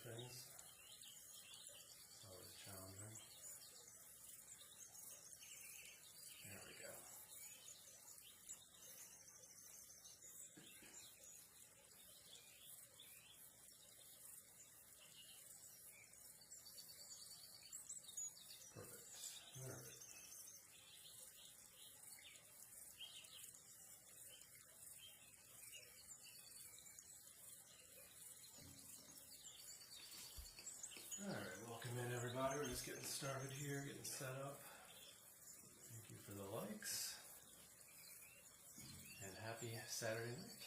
things. It's always challenging. There we go. Perfect. All right. Alright, welcome in everybody. We're just getting started here, getting set up. Thank you for the likes. And happy Saturday night.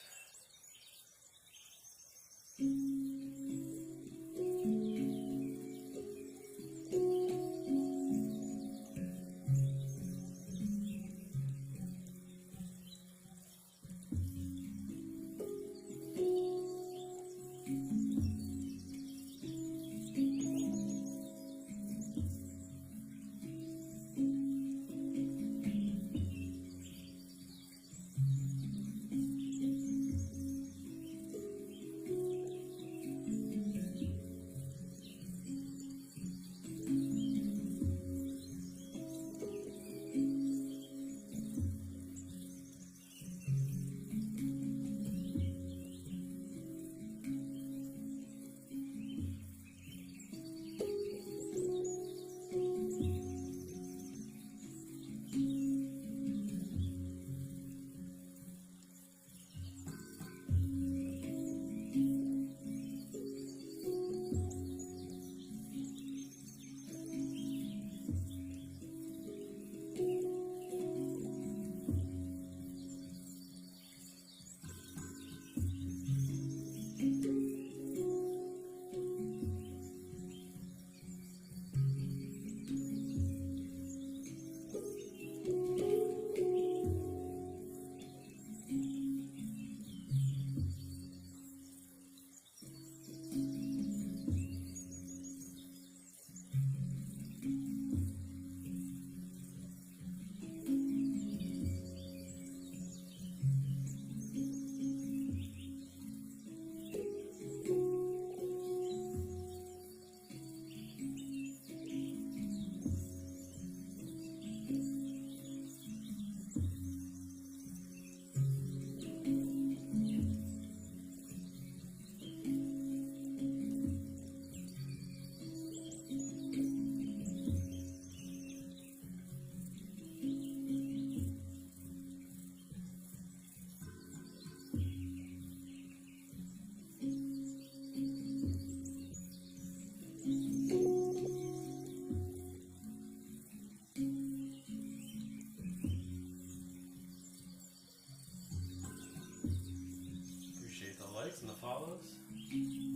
Appreciate the likes and the follows.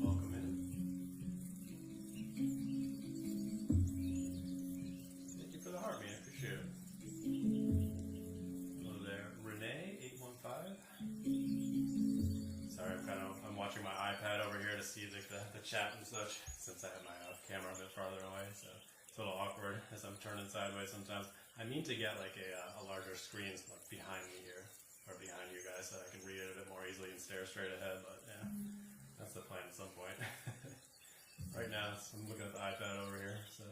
Welcome in. Thank you for the heart, man. I appreciate it. Hello there, Renee815. Sorry, I'm watching my iPad over here to see the chat and such, since I have my camera a bit farther away, so it's a little awkward as I'm turning sideways sometimes. I mean to get like a larger screen like behind me here, or behind you guys, so I can read it a bit more easily and stare straight ahead, but yeah, that's the plan at some point. Right now, I'm looking at the iPad over here, so.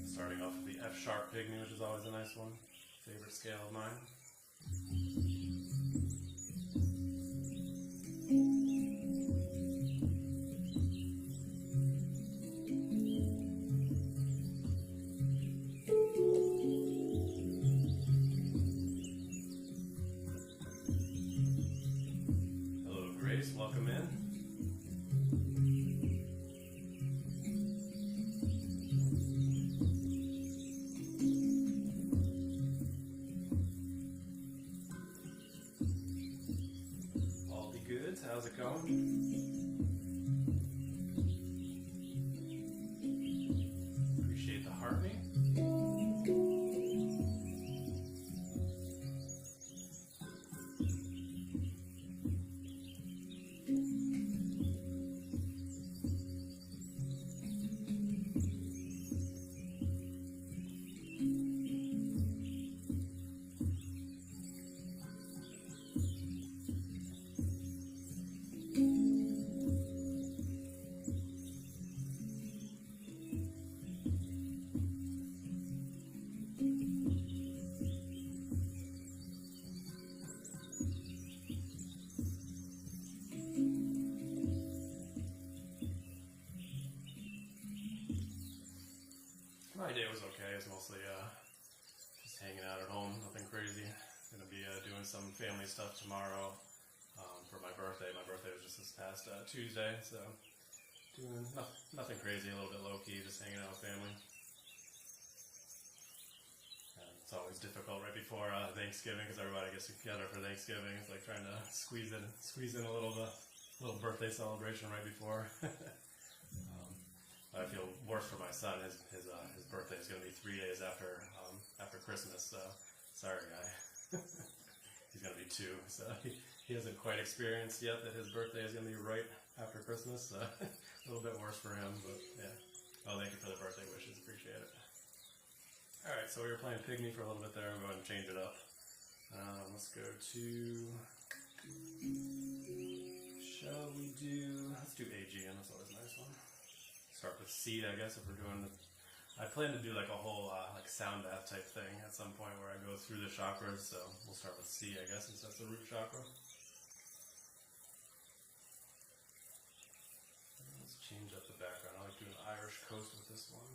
Starting off with the F sharp pygmy, which is always a nice one. Favorite scale of mine. Hello, Grace. Welcome in. How's it going? Appreciate the heartbeat. it was okay. It was mostly just hanging out at home, nothing crazy. Gonna be doing some family stuff tomorrow for my birthday. My birthday was just this past Tuesday, so doing nothing crazy, a little bit low-key, just hanging out with family. It's always difficult right before Thanksgiving because everybody gets together for Thanksgiving. It's like trying to squeeze in a little birthday celebration right before. I feel worse for my son. His birthday is going to be 3 days after Christmas. So sorry, guy. He's going to be 2, so he hasn't quite experienced yet that his birthday is going to be right after Christmas. So a little bit worse for him, but yeah. Oh, thank you for the birthday wishes. Appreciate it. All right, so we were playing Pygmy for a little bit there. I'm going to change it up. Let's go to. Let's do AGN. That's always a nice one. Start with C, I guess, if we're doing the. I plan to do like a whole like sound bath type thing at some point where I go through the chakras. So we'll start with C, I guess, since that's the root chakra. Let's change up the background. I like doing Irish Coast with this one.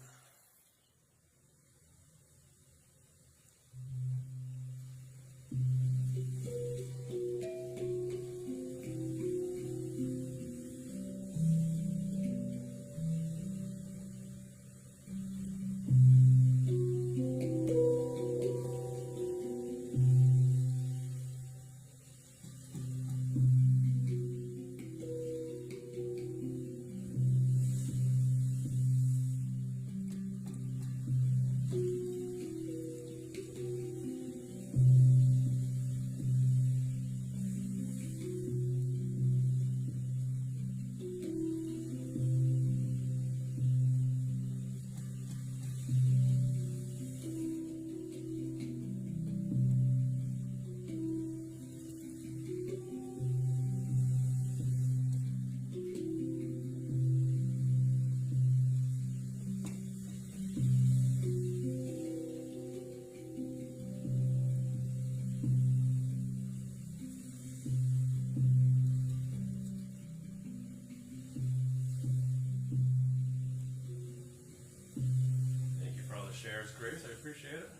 Shares, Grace, I appreciate it.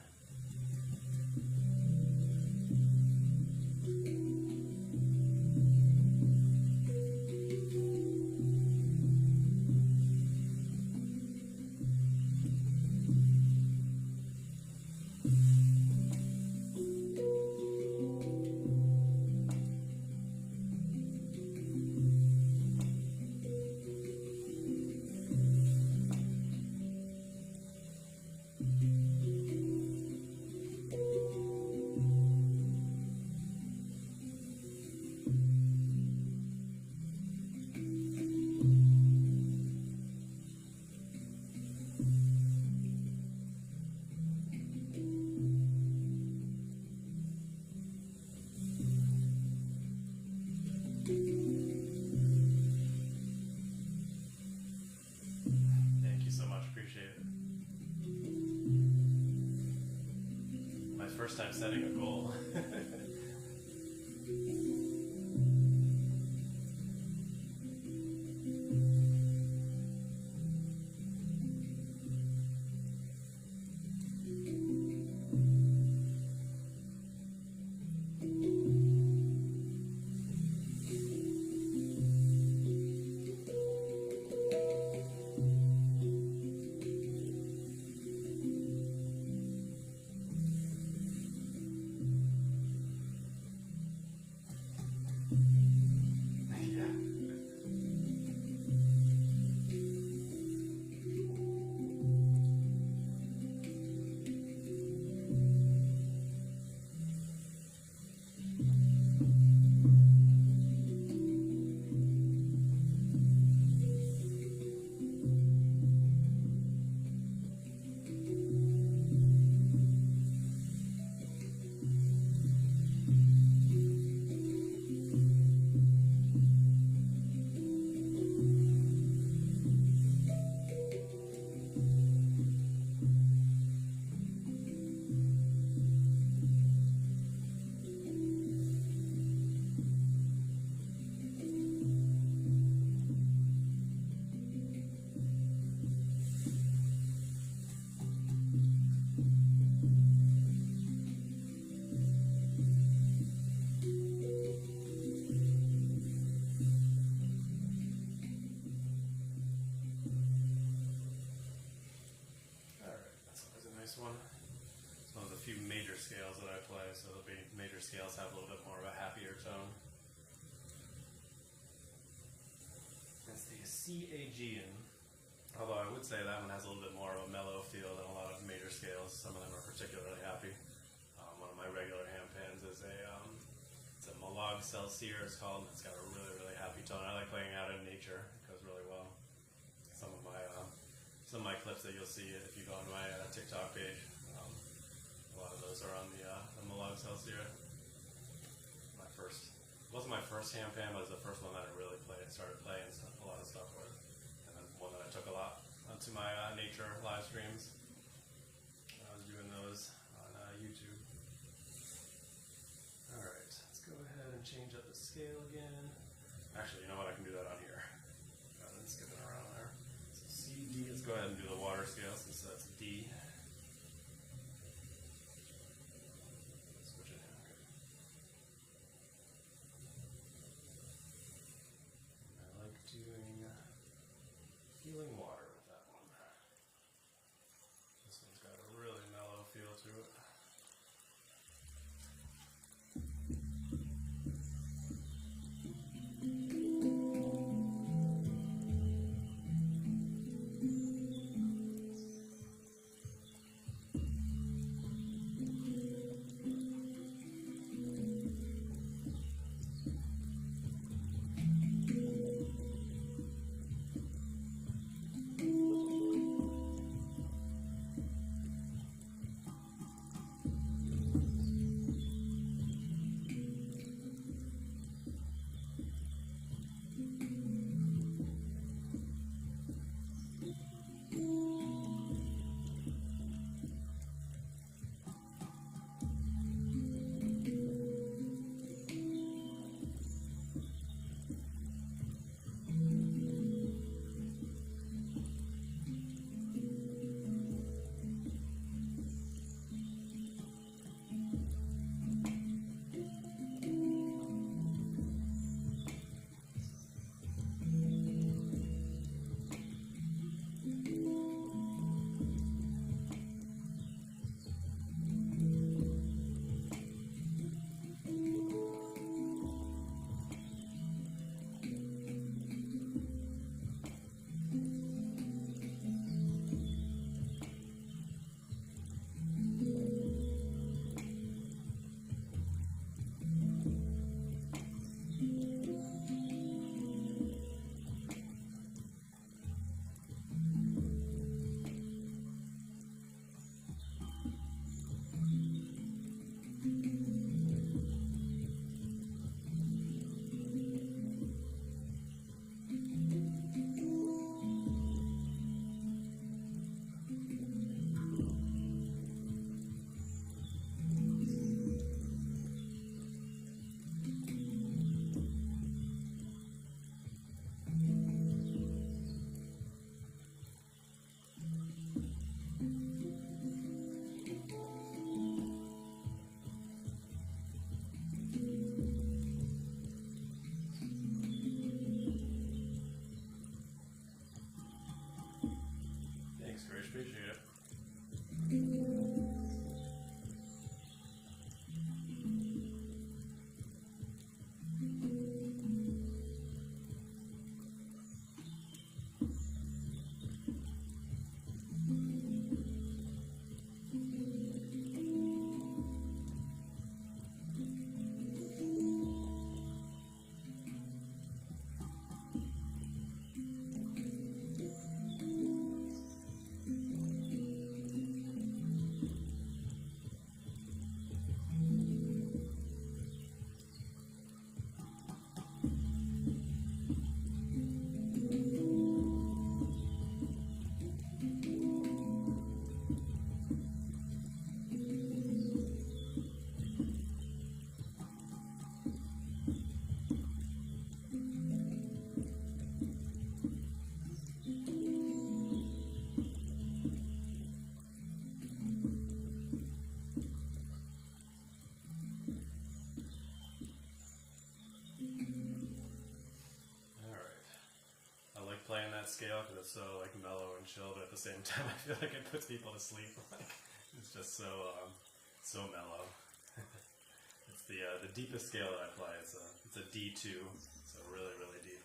scales have a little bit more of a happier tone. It's the CAG, although I would say that one has a little bit more of a mellow feel than a lot of major scales. Some of them are particularly happy. One of my regular handpans is it's a Malog Celsior, it's called, and it's got a really, really happy tone. I like playing out in nature. It goes really well. Some of my clips that you'll see if you go on my TikTok page, a lot of those are on the Malog Celsior. Wasn't my first handpan, but it was the first one that I really started playing a lot of stuff with. And then one that I took a lot onto my nature live streams. I was doing those on YouTube. Alright, let's go ahead and change up the scale again. Actually, you know what, I can do that on here rather than skipping around there. So C, D, let's go ahead and do the water scale since that's D. Switch it in, okay. I like doing healing water with that one. This one's got a really mellow feel to it. Appreciate it. Playing that scale because it's so like mellow and chill, but at the same time I feel like it puts people to sleep. Like it's just so mellow. It's the deepest scale that I play. It's a D2, so really, really deep.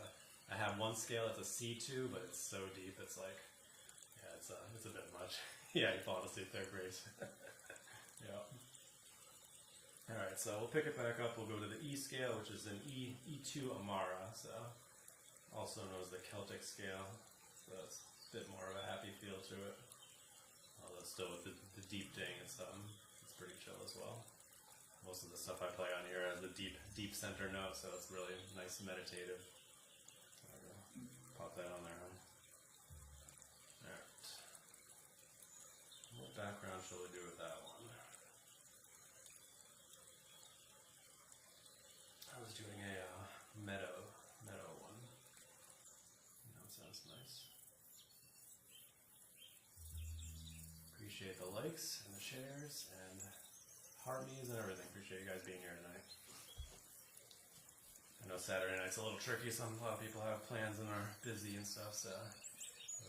I have one scale that's a C2, but it's so deep, it's like, yeah, it's a bit much. Yeah, you fall asleep there, Grace. Yeah. Alright, so we'll pick it back up. We'll go to the E scale, which is an E2 Amara, so also known as the Celtic scale. So that's a bit more of a happy feel to it. Although still with the deep ding, it's pretty chill as well. Most of the stuff I play on here has the deep center note, so it's really nice and meditative. There we go. Pop that on there, huh? Alright. What background shall we do with that one? I was doing a meadow one. That sounds nice. Appreciate the likes and the shares and hearties and everything. Appreciate you guys being here tonight. I know Saturday night's a little tricky. A lot of people have plans and are busy and stuff, so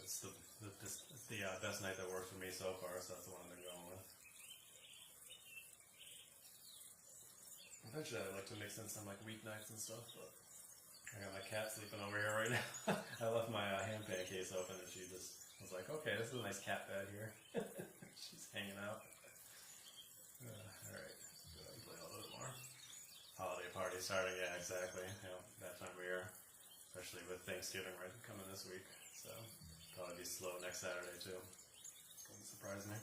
it's the best night that worked for me so far, so that's the one I've been going with. Eventually I'd like to mix in some like weeknights and stuff, but I got my cat sleeping over here right now. I left my Handpan case open and she just was like, okay, this is a nice cat bed here. She's hanging out. Alright, go ahead and play a little bit more. Holiday party starting, yeah, exactly. You know, that time of year, especially with Thanksgiving right coming this week. So, probably be slow next Saturday too. Wouldn't surprise me.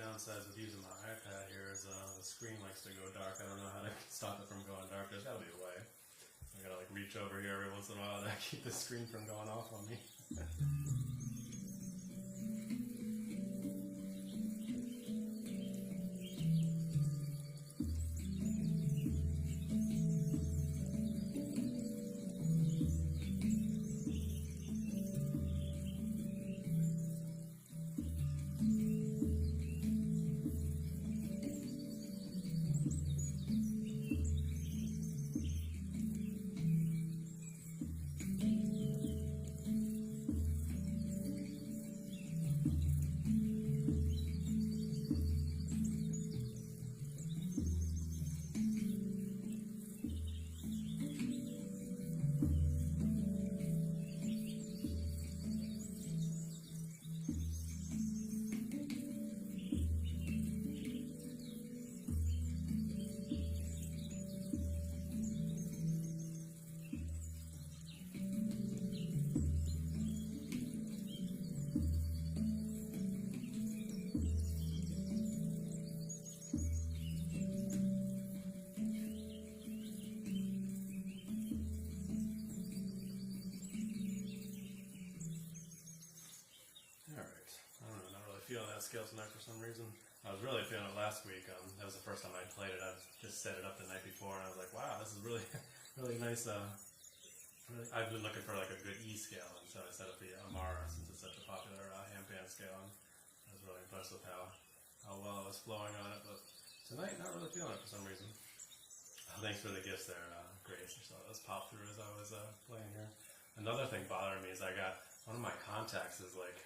Downsides of using my iPad here is the screen likes to go dark. I don't know how to stop it from going dark. There's gotta be a way. I gotta like reach over here every once in a while to keep the screen from going off on me. Feeling that scale tonight for some reason. I was really feeling it last week. That was the first time I played it. I just set it up the night before, and I was like, "Wow, this is really, really nice." I've been looking for like a good E scale, and so I set up the Amara since it's such a popular handpan scale. And I was really impressed with how well it was flowing on it. But tonight, not really feeling it for some reason. Thanks for the gifts there, Grace. I saw those pop through as I was playing here. Another thing bothering me is I got one of my contacts is like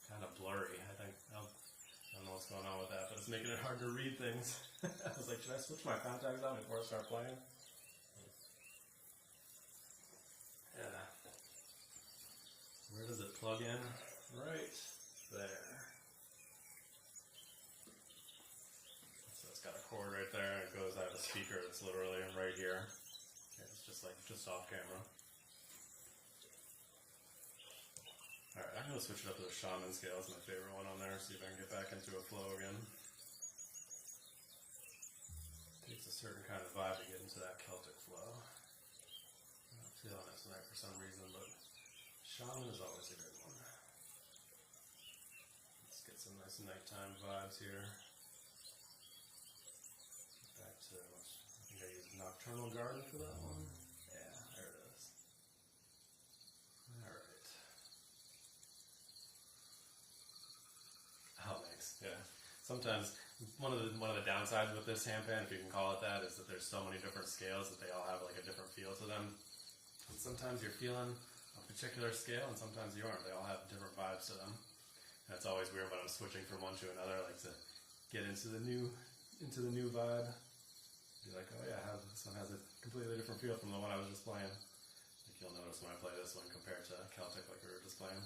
kind of blurry. I think, I don't know what's going on with that, but it's making it hard to read things. I was like, should I switch my contacts out before I start playing? Yeah. Where does it plug in? Right there. So it's got a cord right there, and it goes, I have a speaker that's literally right here. It's just like, just off camera. Alright, I'm going to switch it up to the Shaman scale. It's my favorite one on there. See if I can get back into a flow again. It takes a certain kind of vibe to get into that Celtic flow. I'm not feeling it tonight for some reason, but Shaman is always a good one. Let's get some nice nighttime vibes here. Back to, I think I used Nocturnal Garden for that one. Yeah, there it is. Alright. Oh, thanks. Yeah. Sometimes one of the downsides with this handpan, if you can call it that, is that there's so many different scales that they all have like a different feel to them. And sometimes you're feeling a particular scale, and sometimes you aren't. They all have different vibes to them. And it's always weird when I'm switching from one to another. I like to get into the new vibe. Be like, oh yeah, this one has a completely different feel from the one I was just playing. Like you'll notice when I play this one compared to Celtic, like we were just playing.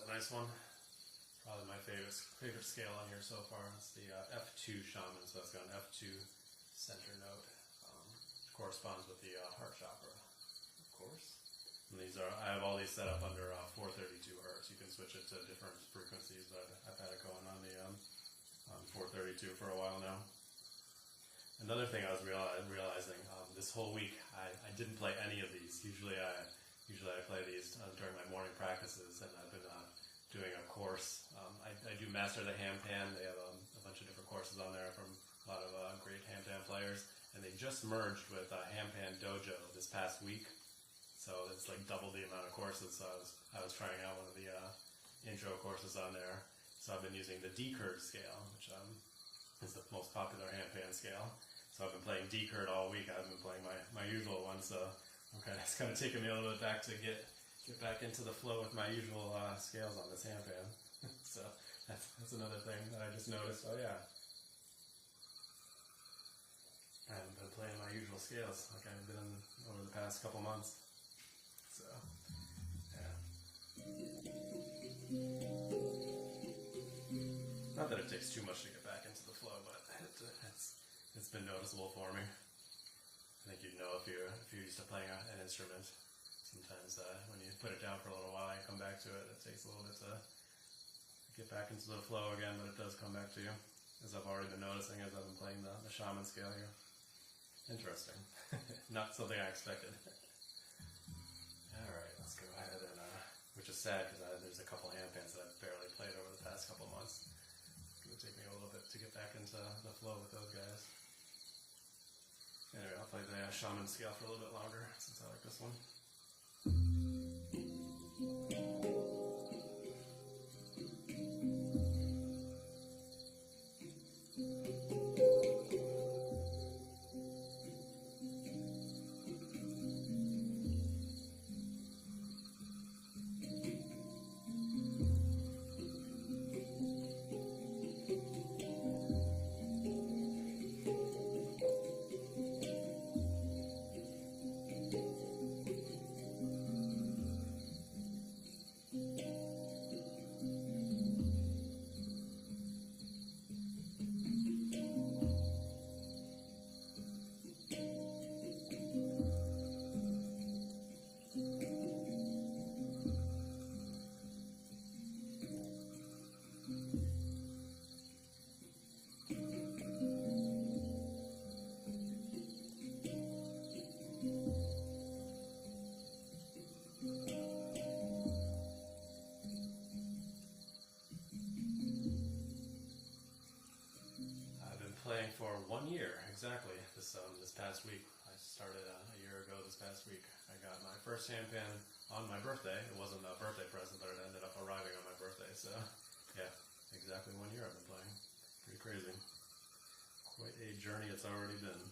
Nice one. Probably my favorite scale on here so far. It's the F2 Shaman, so that's got an F2 center note. Corresponds with the heart chakra, of course. And these are, I have all these set up under 432 hertz. You can switch it to different frequencies, but I've had it going on the 432 for a while now. Another thing I was realizing this whole week, I didn't play any of these. Usually I play these during my morning practices, and I've been doing a course. I do master the handpan. They have a bunch of different courses on there from a lot of great handpan players, and they just merged with Handpan Dojo this past week, so it's like double the amount of courses. So I was trying out one of the intro courses on there. So I've been using the D-curd scale, which is the most popular handpan scale. So I've been playing D-curd all week. I haven't been playing my usual one, so it's kind of taking me a little bit back to get back into the flow with my usual scales on this handpan. So that's another thing that I just noticed. Oh yeah, I haven't been playing my usual scales like I've been over the past couple months. So yeah. Not that it takes too much to get back into the flow, but it's been noticeable for me. I think you'd know if you're used to playing an instrument. Sometimes when you put it down for a little while and come back to it, it takes a little bit to get back into the flow again, but it does come back to you, as I've already been noticing as I've been playing the shaman scale here. Interesting. Not something I expected. Alright, let's go ahead and, which is sad because there's a couple handpans that I've barely played over the past couple months. It's going to take me a little bit to get back into the flow with those guys. Anyway, I'll play the shaman scale for a little bit longer since I like this one. Playing for 1 year exactly. This past week. I started a year ago. This past week, I got my first handpan on my birthday. It wasn't a birthday present, but it ended up arriving on my birthday. So, yeah, exactly 1 year I've been playing. Pretty crazy. Quite a journey it's already been.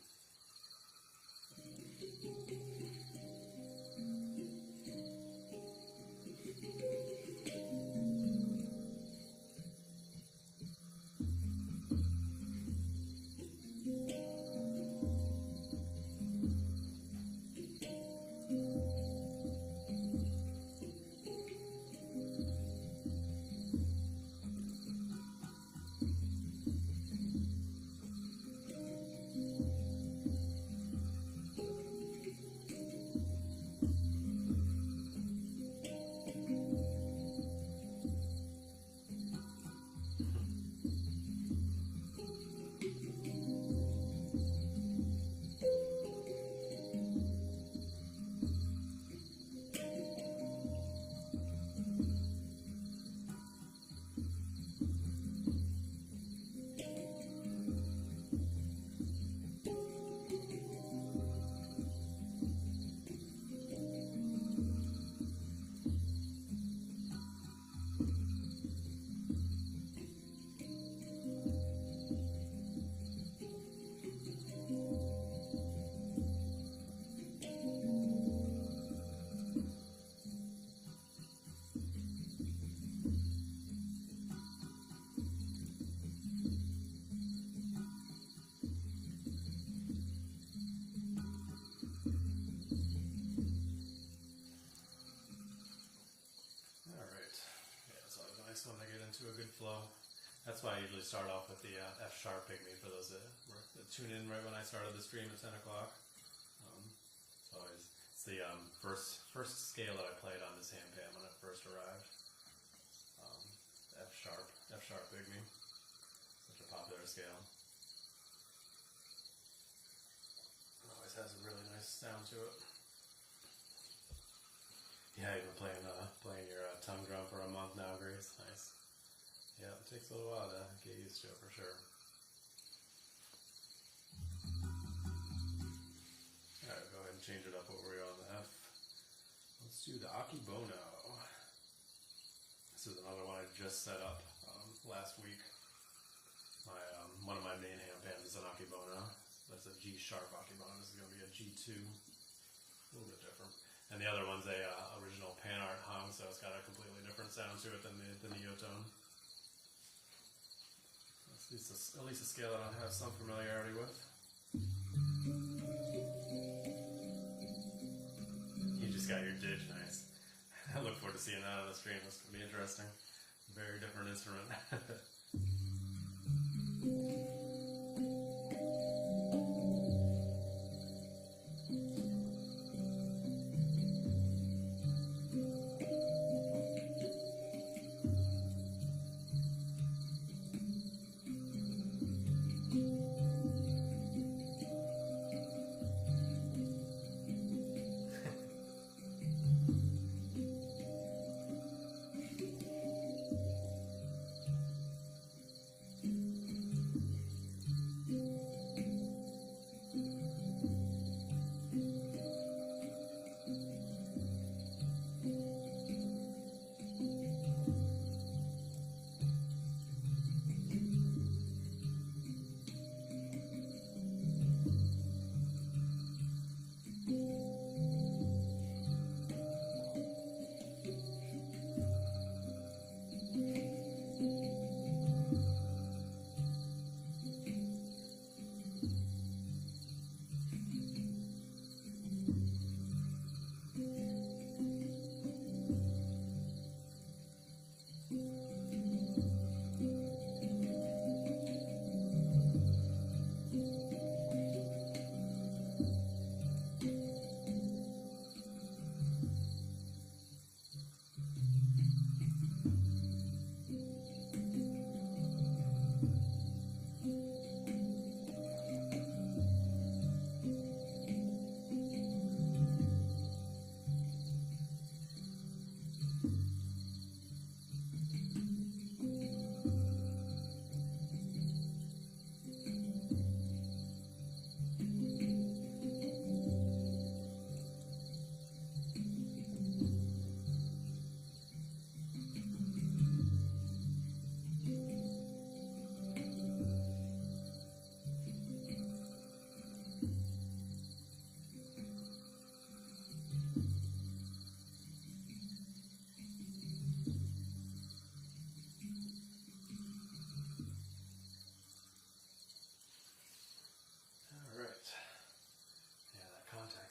When I get into a good flow. That's why I usually start off with the F sharp pygmy for those that tune in right when I started the stream at 10 o'clock. It's the first scale that I played on this handpan when it first arrived. F sharp pygmy. Such a popular scale. It always has a really nice sound to it. Yeah, you've been playing your tongue drum for a month now, Grace. Nice. Yeah, it takes a little while to get used to it for sure. Alright, go ahead and change it up over here on the F. Let's do the Akibono. This is another one I just set up last week. One of my main handpans is an Akibono. That's a G sharp Akibono. This is going to be a G2. A little bit different. And the other one's a original PANArt Hang, so it's got a completely different sound to it than the Neotone. At least a scale that I have some familiarity with. You just got your dig, nice. I look forward to seeing that on the stream. This could be interesting. Very different instrument.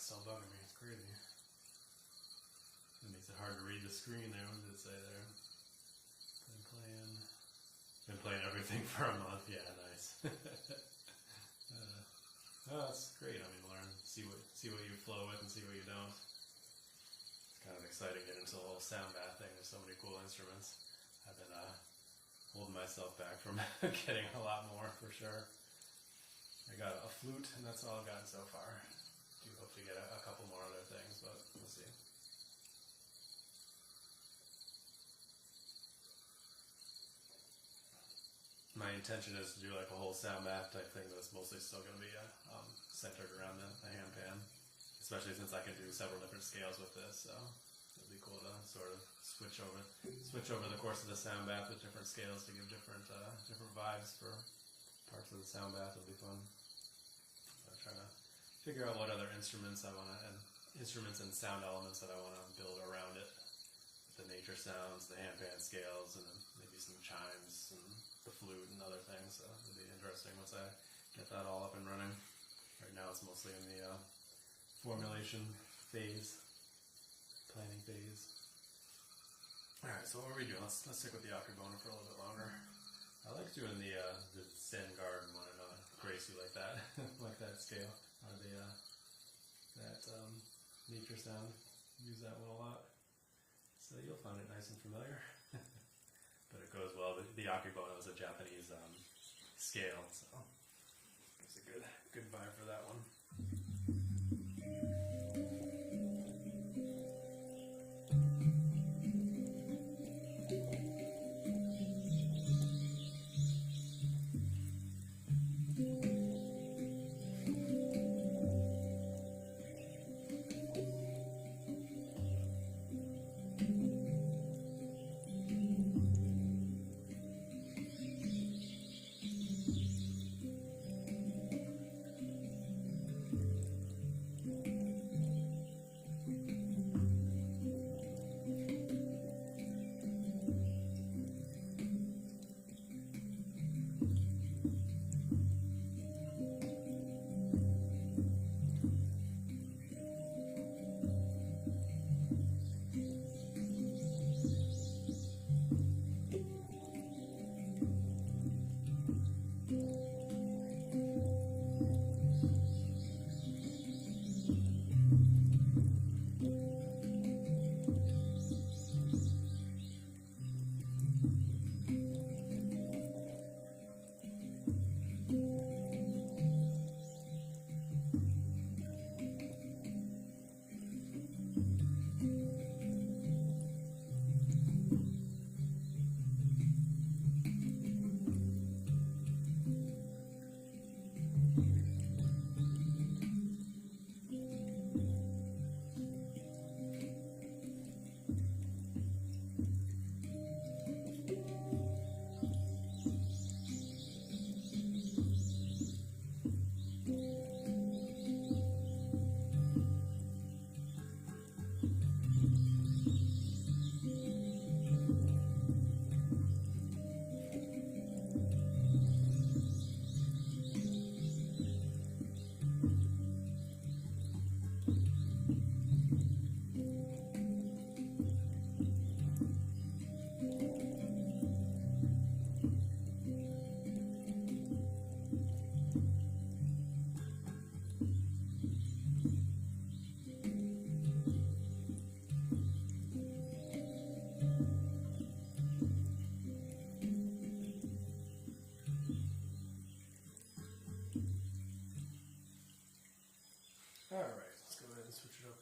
Still bugging me, it's crazy. It makes it hard to read the screen there. What did it say there? Been playing everything for a month. Yeah, nice. Oh, that's great. I mean, learn, see what you flow with and see what you don't. It's kind of exciting getting into the whole sound bath thing. There's so many cool instruments. I've been holding myself back from getting a lot more for sure. I got a flute, and that's all I've gotten so far. Do hope to get a couple more other things, but we'll see. My intention is to do like a whole sound bath type thing, but it's mostly still going to be centered around the handpan, especially since I can do several different scales with this. So it'll be cool to sort of switch over the course of the sound bath with different scales to give different vibes for parts of the sound bath. It'll be fun. So I'm trying to figure out what other instruments and sound elements that I want to build around it. The nature sounds, the handpan scales, and then maybe some chimes and the flute and other things. So it'll be interesting once I get that all up and running. Right now it's mostly in the formulation phase, planning phase. Alright, so what are we doing? Let's stick with the Akibono for a little bit longer. I like doing the Zen Garden one. I know Grace, you like that, like that scale. That nature sound. Use that one a lot. So you'll find it nice and familiar. But it goes well. The Akibono is a Japanese scale, so it's a good vibe for that one.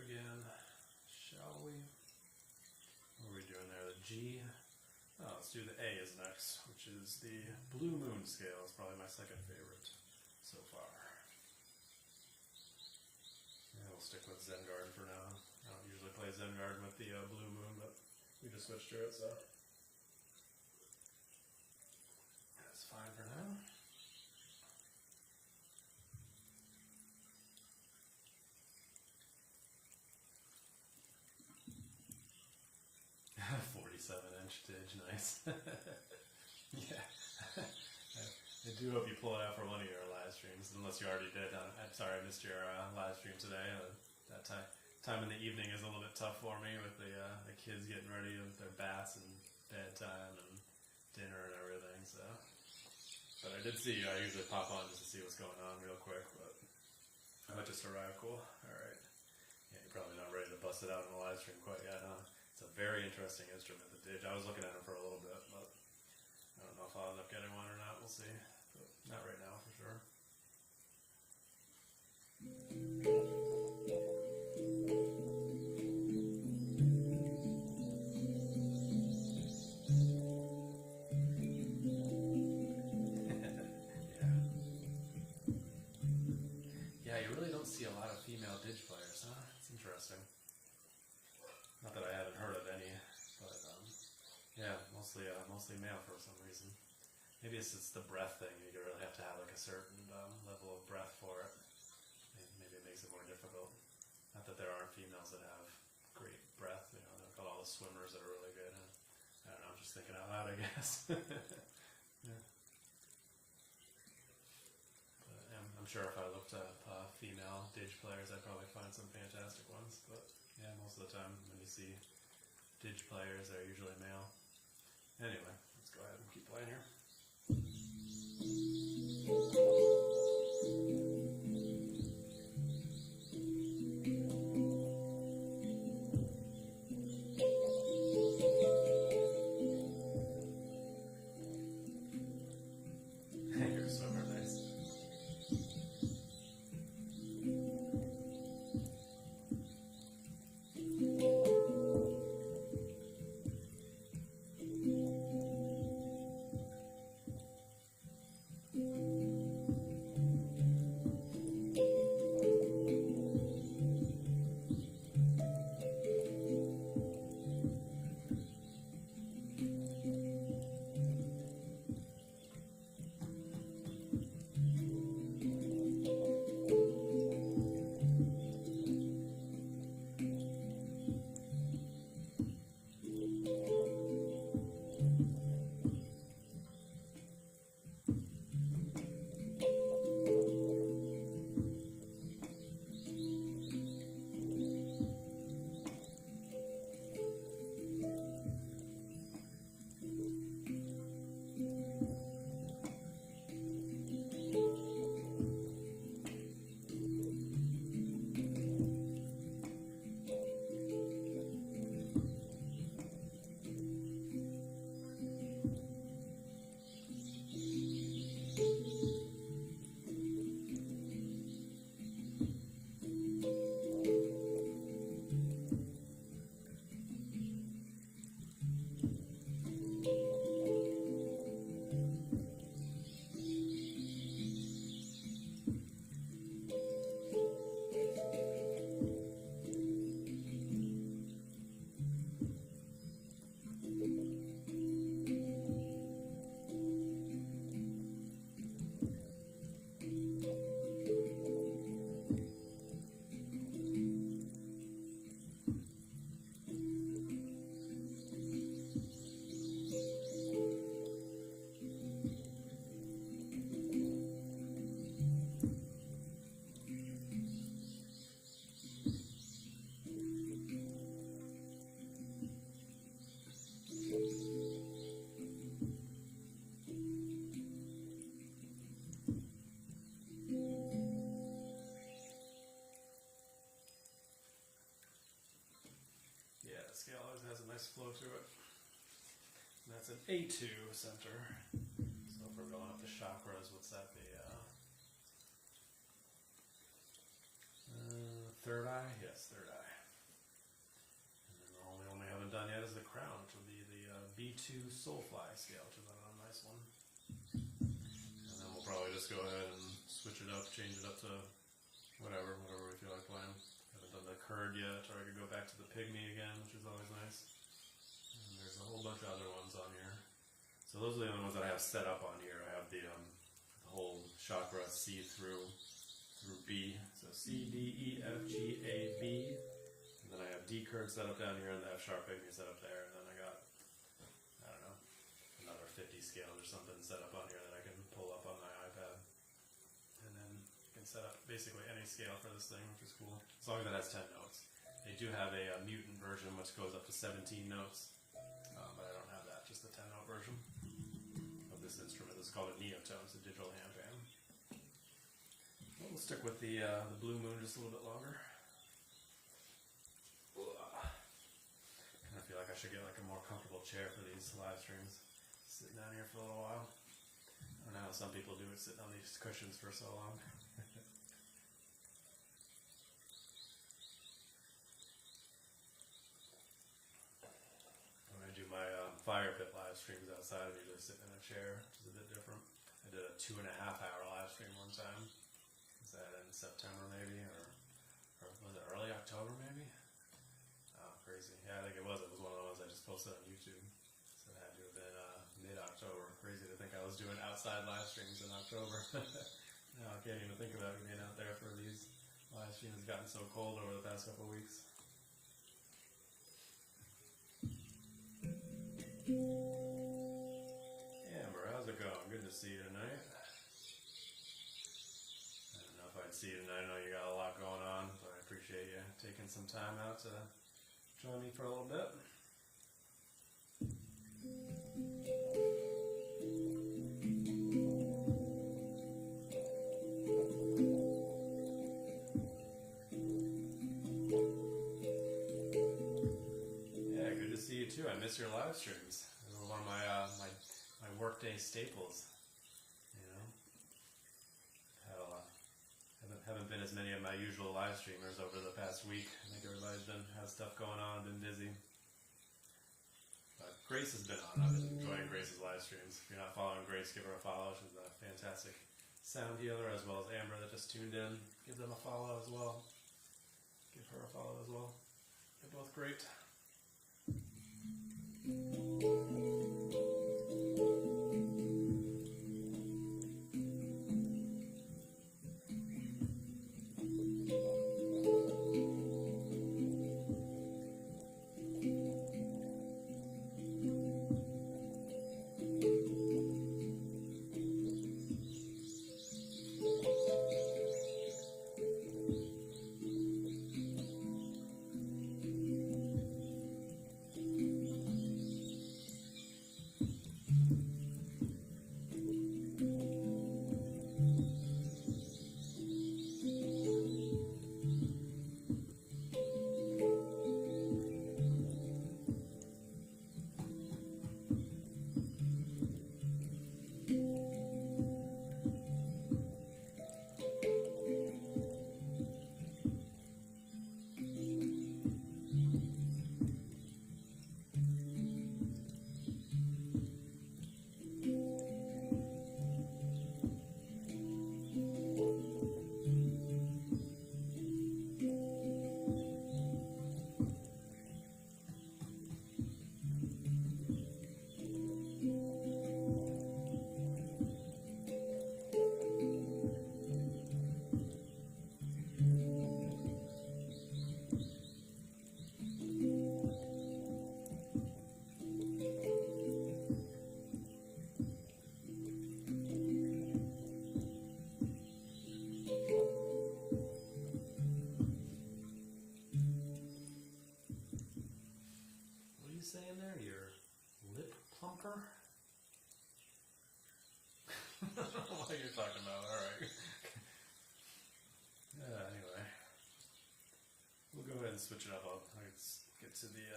again, shall we? What are we doing there? The G? Oh, let's do the A is next, which is the Blue Moon scale. It's probably my second favorite so far. Yeah, we'll stick with Zen Garden for now. I don't usually play Zen Garden with the Blue Moon, but we just switched to it, so that's fine for now. "47" Dig, nice. Yeah. I do hope you pull it out for one of your live streams, unless you already did. I'm sorry I missed your live stream today. That time in the evening is a little bit tough for me with the kids getting ready with their baths and bedtime and dinner and everything. So, but I did see you. I usually pop on just to see what's going on real quick. But that just arrived. Cool. All right. Yeah, you're probably not ready to bust it out in the live stream quite yet, huh? It's a very interesting instrument, the Dig. I was looking at it for a little bit, but I don't know if I'll end up getting one or not. We'll see. But not right now, for sure. Yeah, you really don't see a lot of female Dig players, huh? It's interesting. Not that I haven't heard of any, but yeah, mostly male for some reason. Maybe it's just the breath thing. You really have to have like a certain level of breath for it. Maybe it makes it more difficult. Not that there aren't females that have great breath. You know, they've got all the swimmers that are really good. I don't know. I'm just thinking out loud, I guess. Yeah. But, I'm sure if I looked up female Dig players, I'd probably find some fantastic ones. But yeah, most of the time when you see Dig players, they're usually male. Anyway, let's go ahead and keep playing here. You're a swimmer, nice. Scale always has a nice flow to it. And that's an A2 center. So if we're going up the chakras, what's that be? Third eye? Yes, third eye. B2 Soulfly scale, which is another nice one. And then we'll probably just go ahead and switch it up, change it up to whatever we feel like playing. Haven't done the curd yet, or I could go back to the pygmy again, which is always nice. And there's a whole bunch of other ones on here. So those are the only ones that I have set up on here. I have the whole chakra C through B. So C, D, E, F, G, A, B. And then I have D curd set up down here and the F sharp pygmy set up there. And then I got, I don't know, another 50 scales or something set up on here that I can pull up on my iPad. And then you can set up basically any scale for this thing, which is cool. As long as it has 10 notes. They do have a mutant version which goes up to 17 notes. But I don't have that, just the 10 note version of this instrument. This is called a Neotone. It's a digital handpan. We'll stick with the Blue Moon just a little bit longer. Kind of feel like I should get like a more comfortable chair for these live streams. Sitting down here for a little while. I don't know how some people do it sitting on these cushions for so long. When I do my fire pit live streams outside, I'm usually sitting in a chair, which is a bit different. I did a 2.5 hour live stream one time. Was that in September maybe, or was it early October maybe? Oh, crazy. Yeah, I think it was. It was one of the ones I just posted on YouTube. So it had to have been mid-October. Crazy to think I was doing outside live streams in October. Now I can't even think about being out there for these live streams. It's gotten so cold over the past couple of weeks. Amber, how's it going? Good to see you tonight. I don't know if I'd see you tonight. I know you got a lot going on, but I appreciate you taking some time out to join me for a little bit. Yeah, good to see you too. I miss your live streams. They were one of my my workday staples. You know, had a lot. Haven't been as many of my usual live streamers over the past week. I think everybody's had stuff going on, been busy. But Grace has been on. I've been enjoying Grace's live streams. If you're not following Grace, give her a follow. She's a fantastic sound healer, as well as Amber that just tuned in. Give them a follow as well. Give her a follow as well. They're both great. Saying there? Your lip plumper? I don't know what you're talking about. Alright. Anyway. We'll go ahead and switch it up. Let's get to the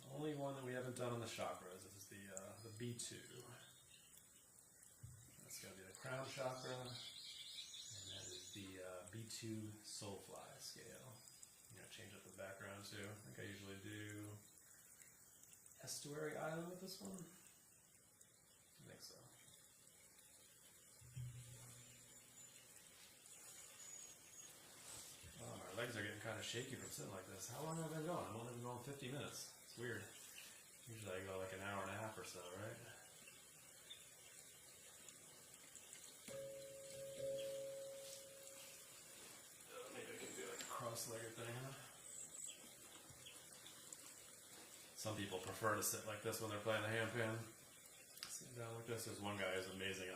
only one that we haven't done on the chakras. This is the B2. That's going to be the crown chakra. And that is the B2 Soulfly scale. I'm going to change up the background too. I think I usually do estuary island with this one? I think so. Oh, my legs are getting kind of shaky from sitting like this. How long have I been going? I've only been going 50 minutes. It's weird. Usually I go like an hour and a half or so, right? Maybe I can do like a cross-legged thing, huh? Some people prefer to sit like this when they're playing the handpan. Sitting down like this. There's one guy who's amazing,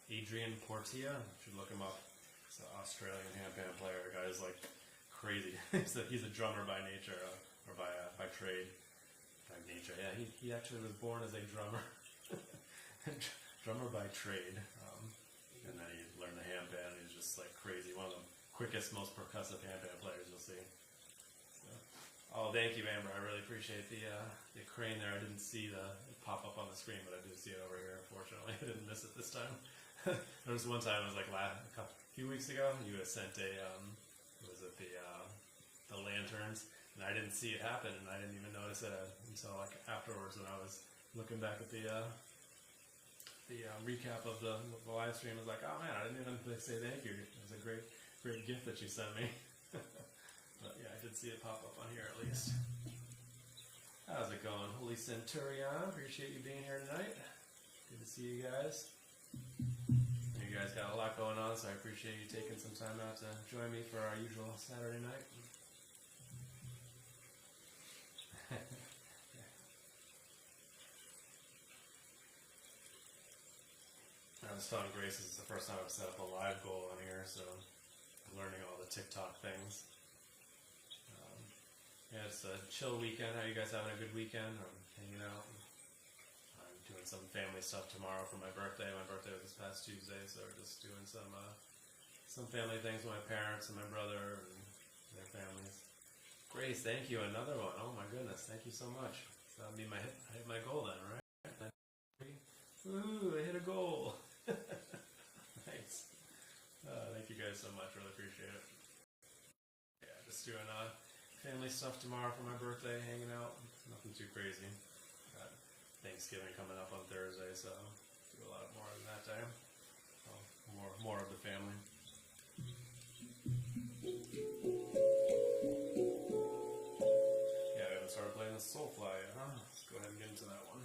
Adrian Portilla. You should look him up. He's an Australian handpan player. The guy's like crazy. He's a drummer by nature, or by trade. By nature, yeah. He actually was born as a drummer, drummer by trade. And then he learned the handpan. He's just like crazy. One of the quickest, most percussive handpan players you'll see. Oh, thank you, Amber. I really appreciate the crane there. I didn't see it pop up on the screen, but I did see it over here. Unfortunately, I didn't miss it this time. There was one time, it was like a few weeks ago, you had sent was it the lanterns, and I didn't see it happen, and I didn't even notice it until like afterwards when I was looking back at the recap of the live stream. I was like, oh man, I didn't even say thank you. It was a great gift that you sent me. But yeah, I did see it pop up on here at least. How's it going? Holy Centurion, appreciate you being here tonight. Good to see you guys. You guys got a lot going on, so I appreciate you taking some time out to join me for our usual Saturday night. I was telling Grace this is the first time I've set up a live goal on here, so I'm learning all the TikTok things. Yeah, it's a chill weekend. How are you guys having a good weekend? I'm hanging out. I'm doing some family stuff tomorrow for my birthday. My birthday was this past Tuesday, so we're just doing some family things with my parents and my brother and their families. Grace, thank you. Another one. Oh my goodness, thank you so much. So that'll be I hit my goal then, right? Ooh, I hit a goal. Thanks. Thank you guys so much. Really appreciate it. Yeah, just doing family stuff tomorrow for my birthday, hanging out. Nothing too crazy. Got Thanksgiving coming up on Thursday, so do a lot more than that day. Well, more of the family. Yeah, I haven't started playing the Soulfly yet, huh? Let's go ahead and get into that one.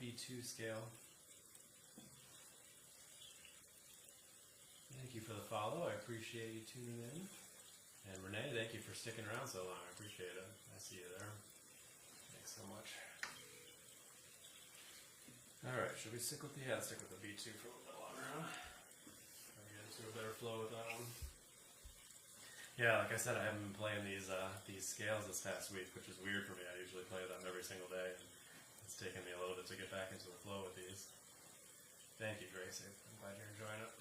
B2 scale. Thank you for the follow. I appreciate you tuning in. And Renee, thank you for sticking around so long. I appreciate it. I see you there. Thanks so much. Alright, should we stick with the B2 for a little bit longer, huh? Try to get into a better flow with that one. Yeah, like I said, I haven't been playing these scales this past week, which is weird for me. I usually play them every single day, and it's taken me a little bit to get back into the flow with these. Thank you, Gracie. I'm glad you're enjoying it.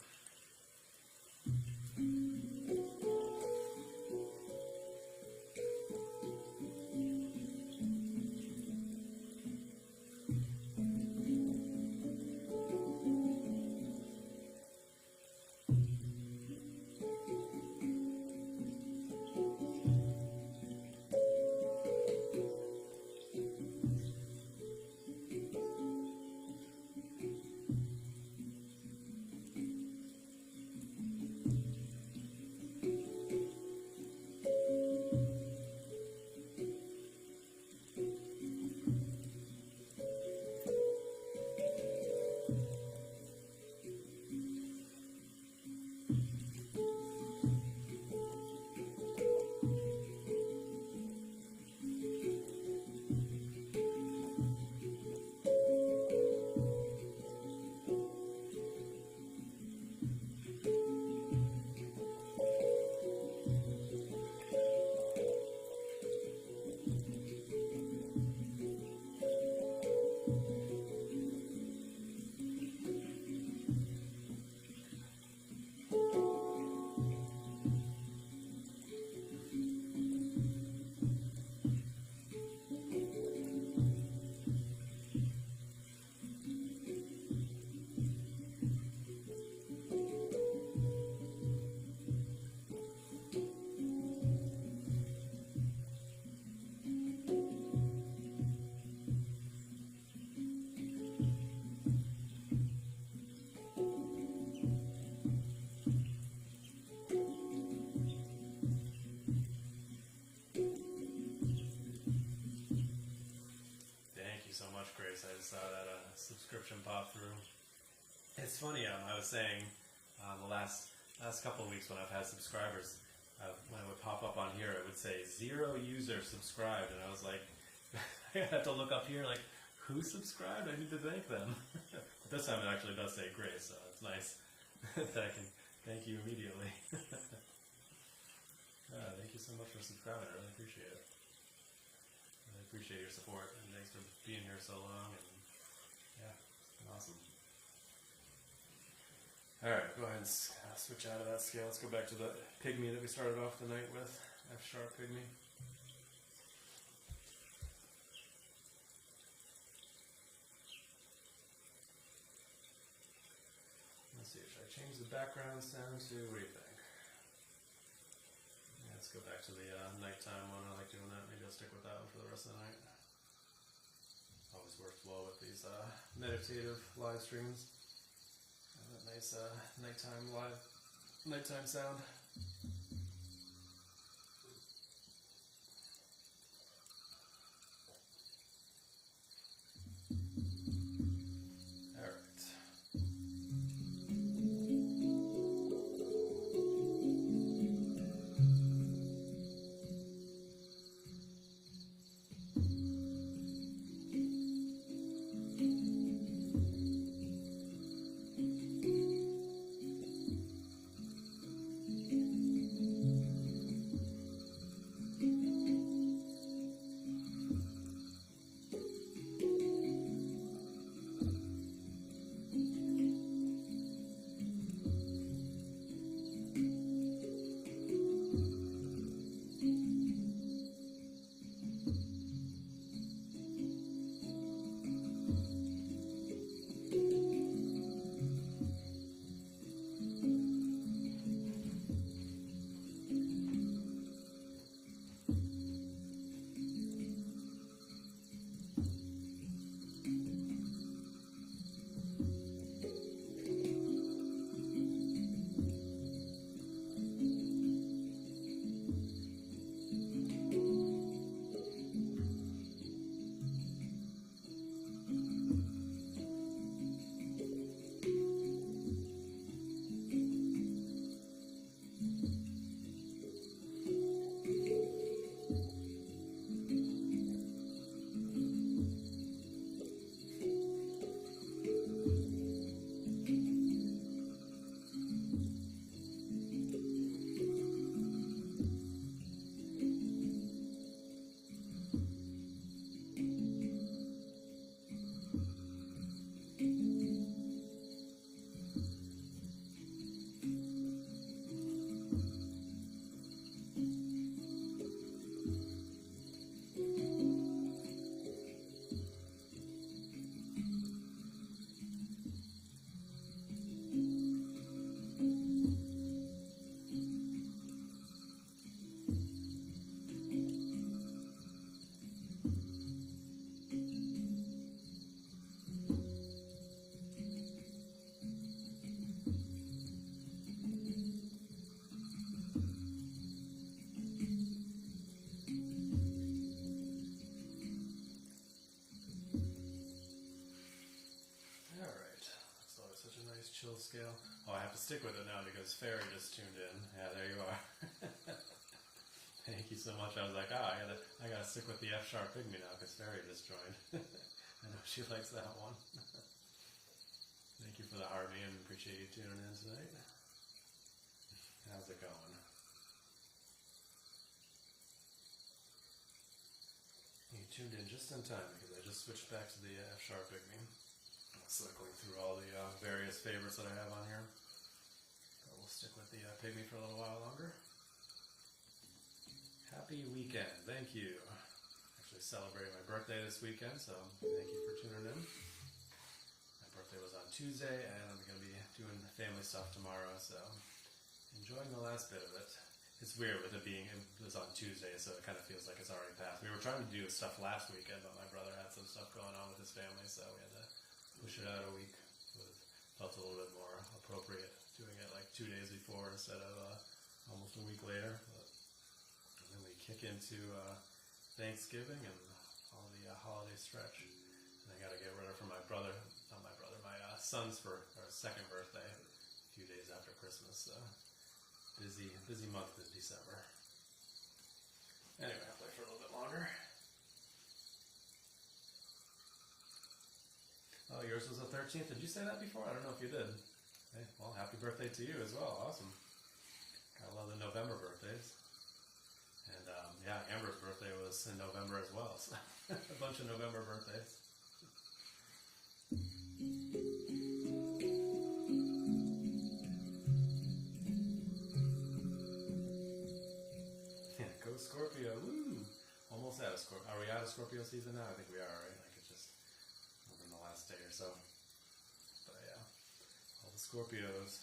Grace, I just saw that subscription pop through. It's funny, I was saying the last couple of weeks when I've had subscribers, when it would pop up on here, it would say 0 users subscribed, and I was like, I had to look up here, like, who subscribed? I need to thank them. But this time it actually does say Grace, so it's nice that I can thank you immediately. Thank you so much for subscribing, I really appreciate it. I appreciate your support, and thanks for being here so long, and yeah, it's been awesome. Alright, go ahead and switch out of that scale. Let's go back to the pygmy that we started off the night with, F sharp pygmy. Let's see, should I change the background sound to, what do you think? Yeah, let's go back to the nighttime one. I like doing that. Maybe I'll stick with that one for the rest of the night. Always works well with these meditative live streams. That nice nighttime sound. scale. Oh, I have to stick with it now because Fairy just tuned in. Yeah, there you are. Thank you so much. I was like, I gotta stick with the F sharp pygmy now because Fairy just joined. I know she likes that one. Thank you for the heart, man. Appreciate you tuning in tonight. How's it going? You tuned in just in time because I just switched back to the F sharp pygmy. I'm circling through all the various favorites that I have on here. But we'll stick with the pygmy for a little while longer. Happy weekend. Thank you. Actually celebrating my birthday this weekend, so thank you for tuning in. My birthday was on Tuesday, and I'm going to be doing family stuff tomorrow, so enjoying the last bit of it. It's weird with it was on Tuesday, so it kind of feels like it's already passed. We were trying to do stuff last weekend, but my brother had some stuff going on with his family, so we had to push it out a week. It felt a little bit more appropriate doing it like 2 days before instead of almost a week later. But then we kick into Thanksgiving and all the holiday stretch. And I got to get ready for my son's second birthday, a few days after Christmas. So busy month this December. Anyway, I'll play for a little bit longer. Oh, yours was the 13th. Did you say that before? I don't know if you did. Hey, well, happy birthday to you as well. Awesome. Gotta love the November birthdays. And yeah, Amber's birthday was in November as well. So a bunch of November birthdays. Yeah, go Scorpio. Woo! Almost out of Scorpio. Are we out of Scorpio season now? I think we are, right? Like it's just within the last day or so. But yeah, all the Scorpios.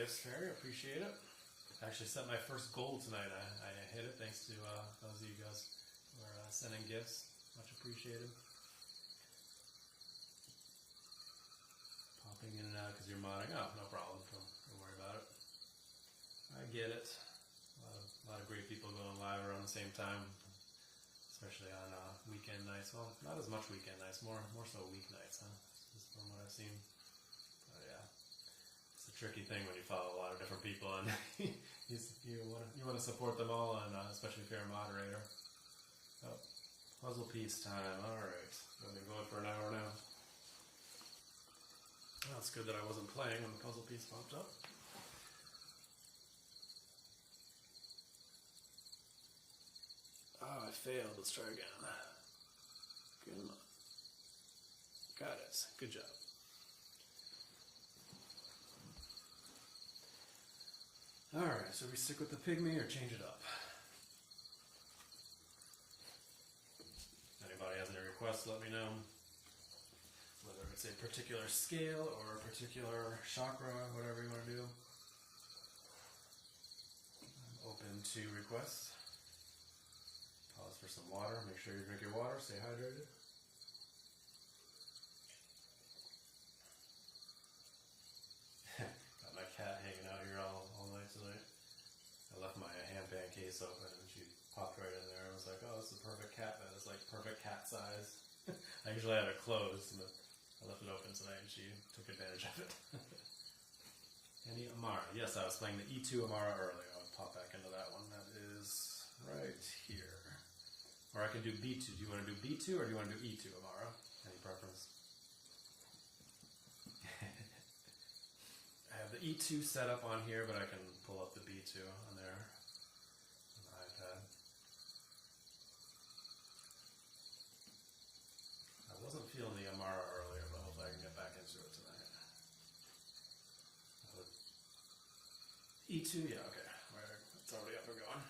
Fairy, appreciate it. I actually set my first goal tonight. I hit it thanks to those of you guys who are sending gifts. Much appreciated. Popping in and out because you're modding. Oh, no problem. Don't worry about it. I get it. A lot of great people going live around the same time, especially on weekend nights. Well, not as much weekend nights, more so weeknights, huh? Just from what I've seen. But yeah. It's a tricky thing when you follow a lot of different people and you want to support them all, and especially if you're a moderator. Oh, puzzle piece time. Alright. I've been going for an hour now. Well, it's good that I wasn't playing when the puzzle piece popped up. Oh, I failed. Let's try again. Come on. Got it. Good job. Alright, so we stick with the pygmy or change it up? requests, let me know. Whether it's a particular scale or a particular chakra, whatever you want to do. I'm open to requests. Pause for some water. Make sure you drink your water. Stay hydrated. Got my cat hanging out here all night tonight. I left my handpan case open and she popped right in there. I was like, oh, this is a perfect cat bed. It's like perfect cat size. I usually have it closed, but I left it open tonight and she took advantage of it. Any Amara? Yes, I was playing the E2 Amara earlier. I'll pop back into that one. That is right here. Or I can do B2. Do you want to do B2 or do you want to do E2 Amara? Any preference? I have the E2 set up on here, but I can pull up the B2 on there on the iPad. I wasn't feeling the Amara earlier, but hopefully I can get back into it tonight. E2, yeah, okay. It's already up and going.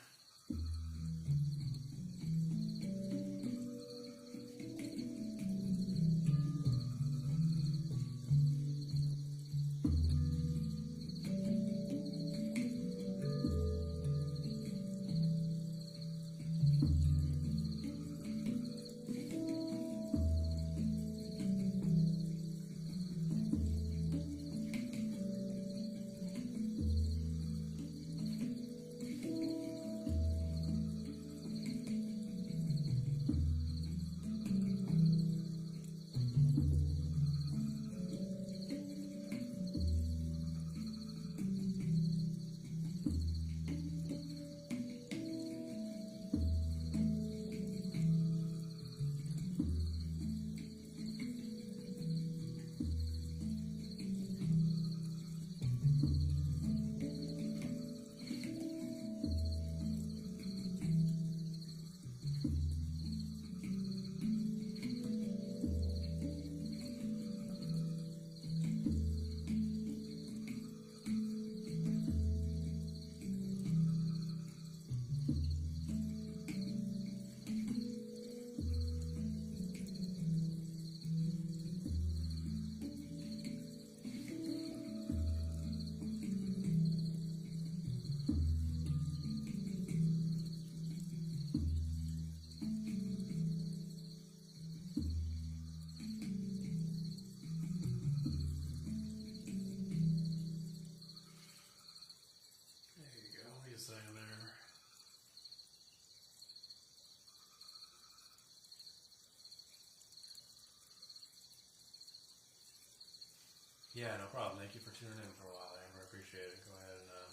Yeah, no problem. Thank you for tuning in for a while, Amber. I appreciate it. Go ahead and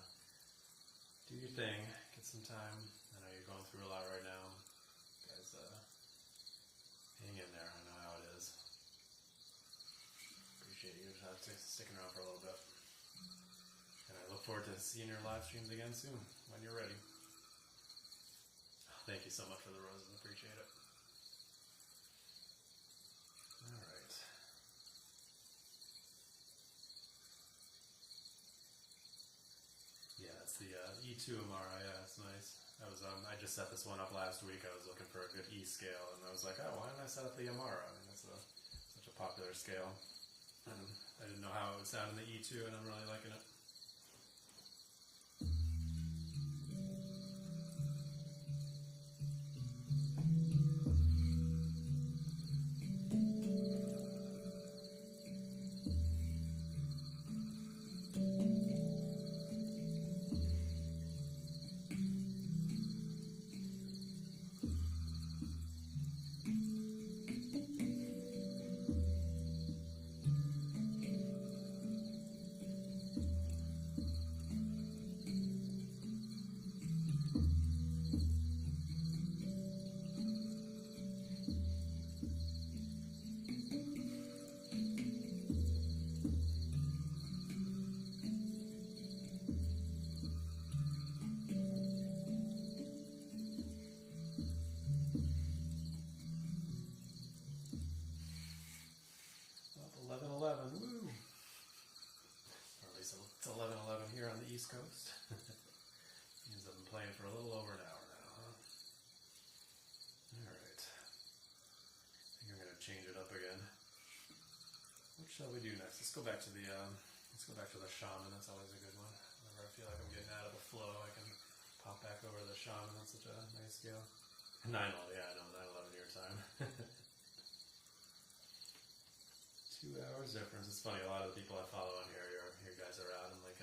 do your thing. Get some time. I know you're going through a lot right now. Guys, hang in there. I know how it is. Appreciate you sticking around for a little bit. And I look forward to seeing your live streams again soon, when you're ready. Thank you so much for the roses. Appreciate it. All right. Yeah, it's the E2 Amara. Yeah, it's nice. I just set this one up last week. I was looking for a good E scale, and I was like, oh, why didn't I set up the Amara? I mean, that's such a popular scale. And I didn't know how it would sound in the E2, and I'm really liking it. East Coast. Means I've been playing for a little over an hour now, huh? Alright. Thank you change it up again. What shall we do next? Let's go back to the shaman. That's always a good one. Whenever I feel like I'm getting out of the flow, I can pop back over to the shaman. That's such a nice scale. 9-11, yeah, I know, 9-11 your time. 2 hours difference. It's funny, a lot of the people I follow on here, your guys are out in like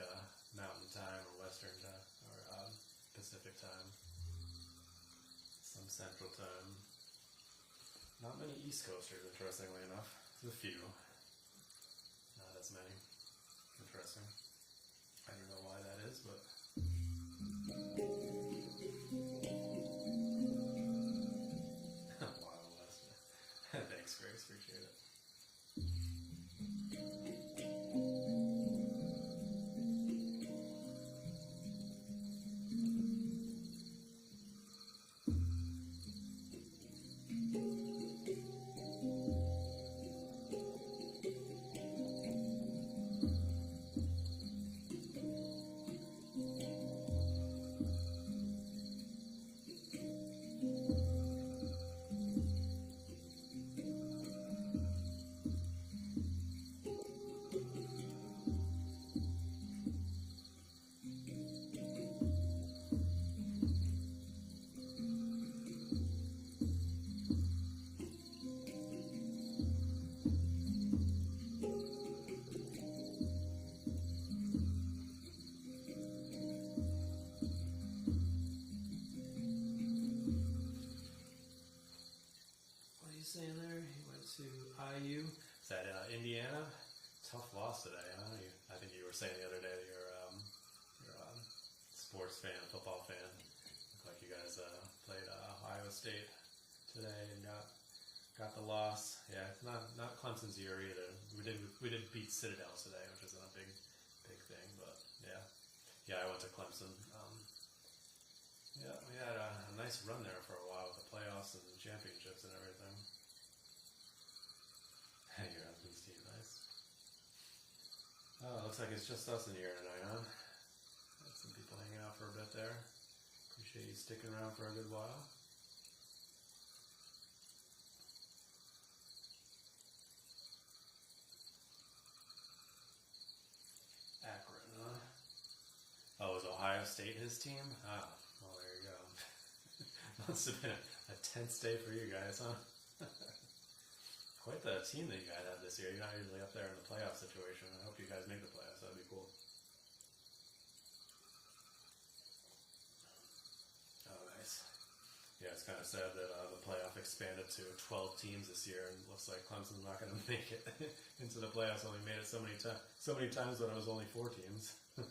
mountain time or western time or Pacific time. Some central time. Not many East Coasters, interestingly enough. There's a few. Not as many. Interesting. I don't know why that is, but Wild West. Thanks, Grace. Appreciate it. Saying there, he went to IU. Is that Indiana? Tough loss today, huh? I think you were saying the other day that you're a sports fan, football fan. Looked like you guys played Iowa State today and got the loss. Yeah, it's not Clemson's year either. We did beat Citadel today, which isn't a big thing, but yeah, I went to Clemson. Yeah, we had a nice run there for a while with the playoffs and the championships and everything. Your husband's team, nice. Oh, looks like it's just us in here tonight, huh? Got some people hanging out for a bit there. Appreciate you sticking around for a good while. Akron, huh? Oh, was Ohio State his team? Ah, well, there you go. Must have been a tense day for you guys, huh? Quite the team that you guys have this year. You're not usually up there in the playoff situation. I hope you guys make the playoffs. That'd be cool. Oh, nice. Yeah, it's kind of sad that the playoff expanded to 12 teams this year, and it looks like Clemson's not going to make it into the playoffs. Only made it so many times when it was only 4 teams. But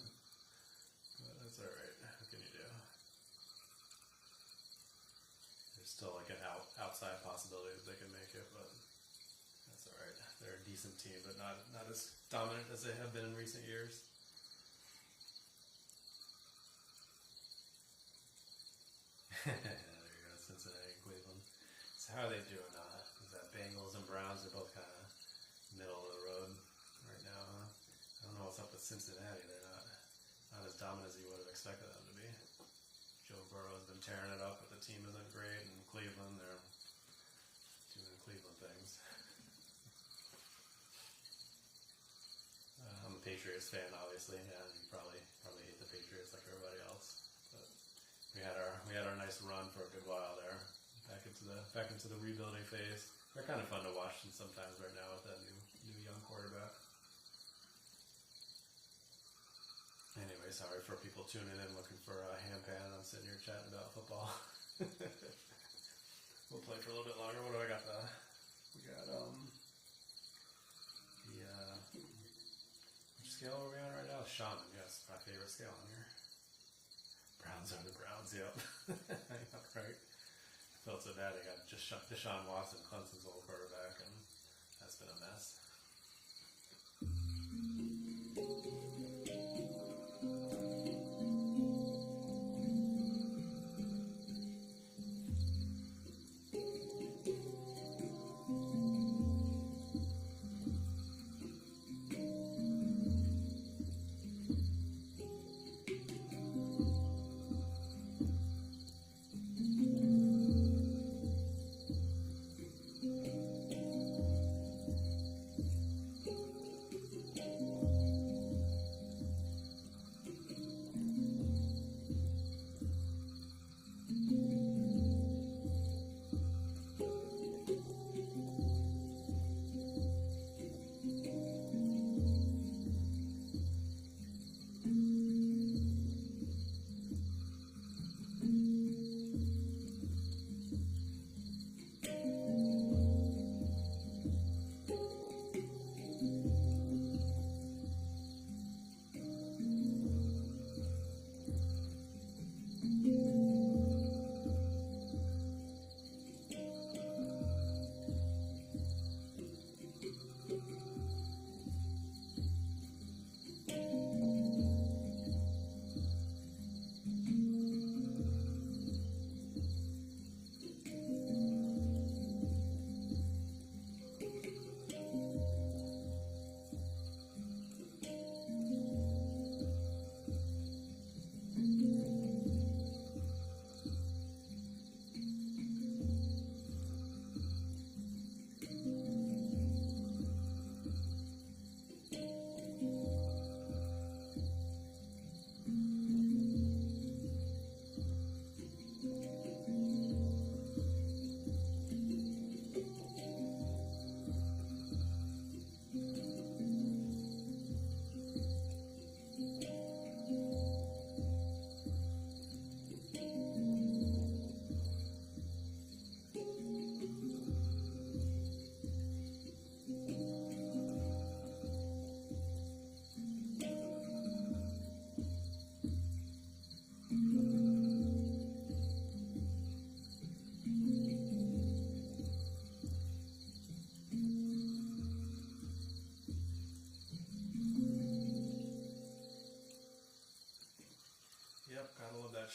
that's all right. What can you do? There's still like an outside possibility that they can make it, but that's all right. They're a decent team, but not as dominant as they have been in recent years. There you go, Cincinnati and Cleveland. So how are they doing? Is that Bengals and Browns? They're both kind of middle of the road right now, huh? I don't know what's up with Cincinnati. They're not as dominant as you would have expected them to be. Joe Burrow's been tearing it up, but the team isn't great. And Cleveland, they're doing Cleveland things. I'm a Patriots fan, obviously. Yeah, you probably hate the Patriots like everybody else. But we had our nice run for a good while there, back into the rebuilding phase. They're kind of fun to watch sometimes right now with that new young quarterback. Anyway, sorry for people tuning in looking for Handpan. I'm sitting here chatting about football. We'll play for a little bit longer. What do I got? Which scale are we on right now? Shaman, yes, my favorite scale on here. Browns are the Browns, yep. Right. I felt so bad. I got just Deshaun Watson, Clemson's old quarterback, and that's been a mess.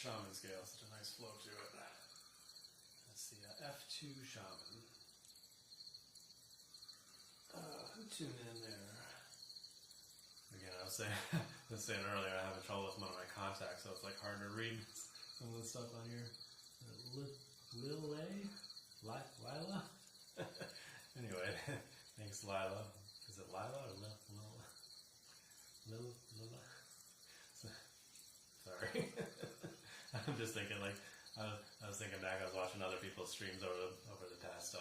shaman scale, such a nice flow to it. That's the F2 shaman. Tune in there. Again, I was saying earlier, I'm having trouble with one of my contacts, so it's like hard to read some of the stuff on here. Lila? Anyway, thanks Lila. Is it Lila or Lila? Sorry. I'm just thinking like, I was thinking back, I was watching other people's streams over the past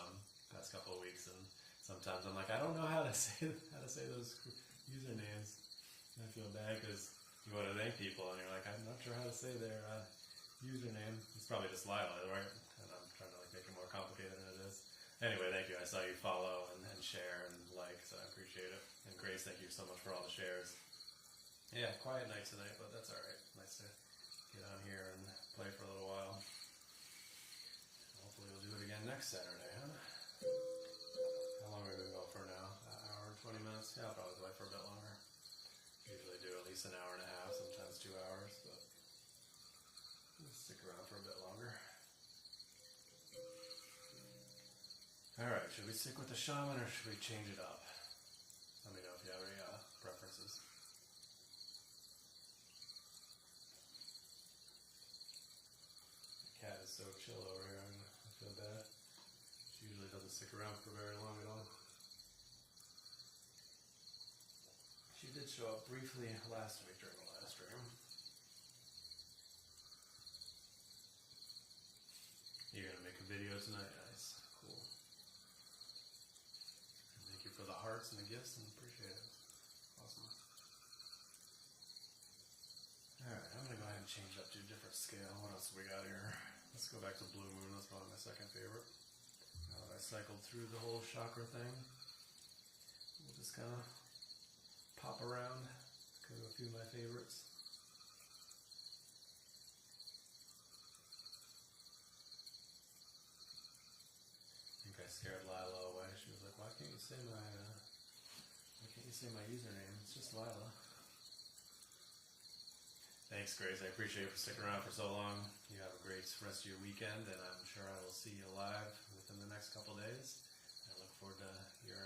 couple of weeks, and sometimes I'm like, I don't know how to say those usernames. And I feel bad because you want to thank people, and you're like, I'm not sure how to say their username. It's probably just Lila, right? And I'm trying to like make it more complicated than it is. Anyway, thank you. I saw you follow and share and like, so I appreciate it. And Grace, thank you so much for all the shares. Yeah, quiet night tonight, but that's all right. Nice to get on here and play for a little while. Hopefully we'll do it again next Saturday, huh? How long are we going to go for now? An hour and 20 minutes? Yeah, I'll probably play for a bit longer. Usually do at least an hour and a half, sometimes 2 hours, but we'll stick around for a bit longer. Alright, should we stick with the shaman or should we change it up? Let me know if you have any preferences. The cat is so chill over here, I feel bad. She usually doesn't stick around for very long at all. She did show up briefly last week during the last stream. You're gonna make a video tonight? Nice. Cool. And thank you for the hearts and the gifts, and appreciate it. Awesome. Alright, I'm gonna go ahead and change up to a different scale. What else we got here? Let's go back to Blue Moon. That's probably my second favorite. Now that I cycled through the whole chakra thing, we'll just kind of pop around, go to a few of my favorites. I think I scared Lila away. She was like, why can't you say my username? It's just Lila. Thanks, Grace. I appreciate you for sticking around for so long. You have a great rest of your weekend, and I'm sure I will see you live within the next couple days. I look forward to your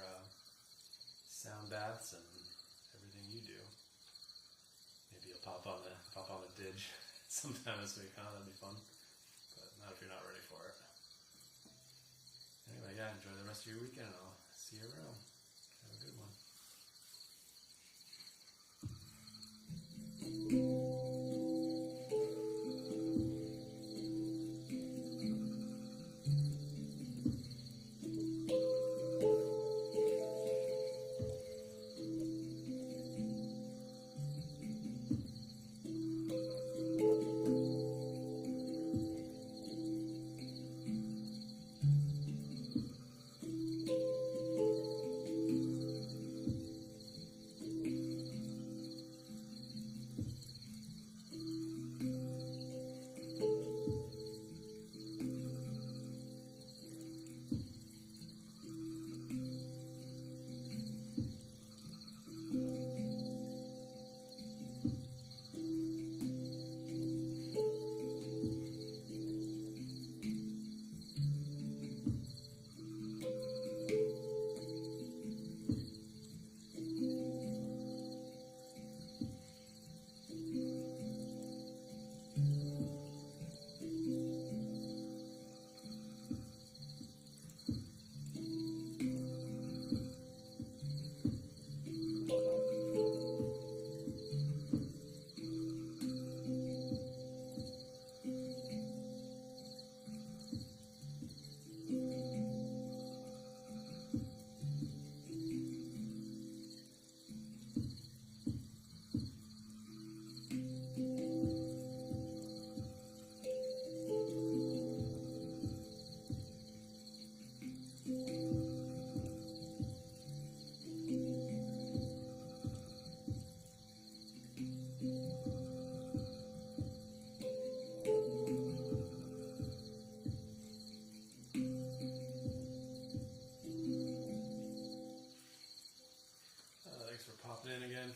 sound baths and everything you do. Maybe you'll pop on the Didge sometime this week, huh? That'd be fun. But not if you're not ready for it. Anyway, yeah, enjoy the rest of your weekend, and I'll see you around. Have a good one.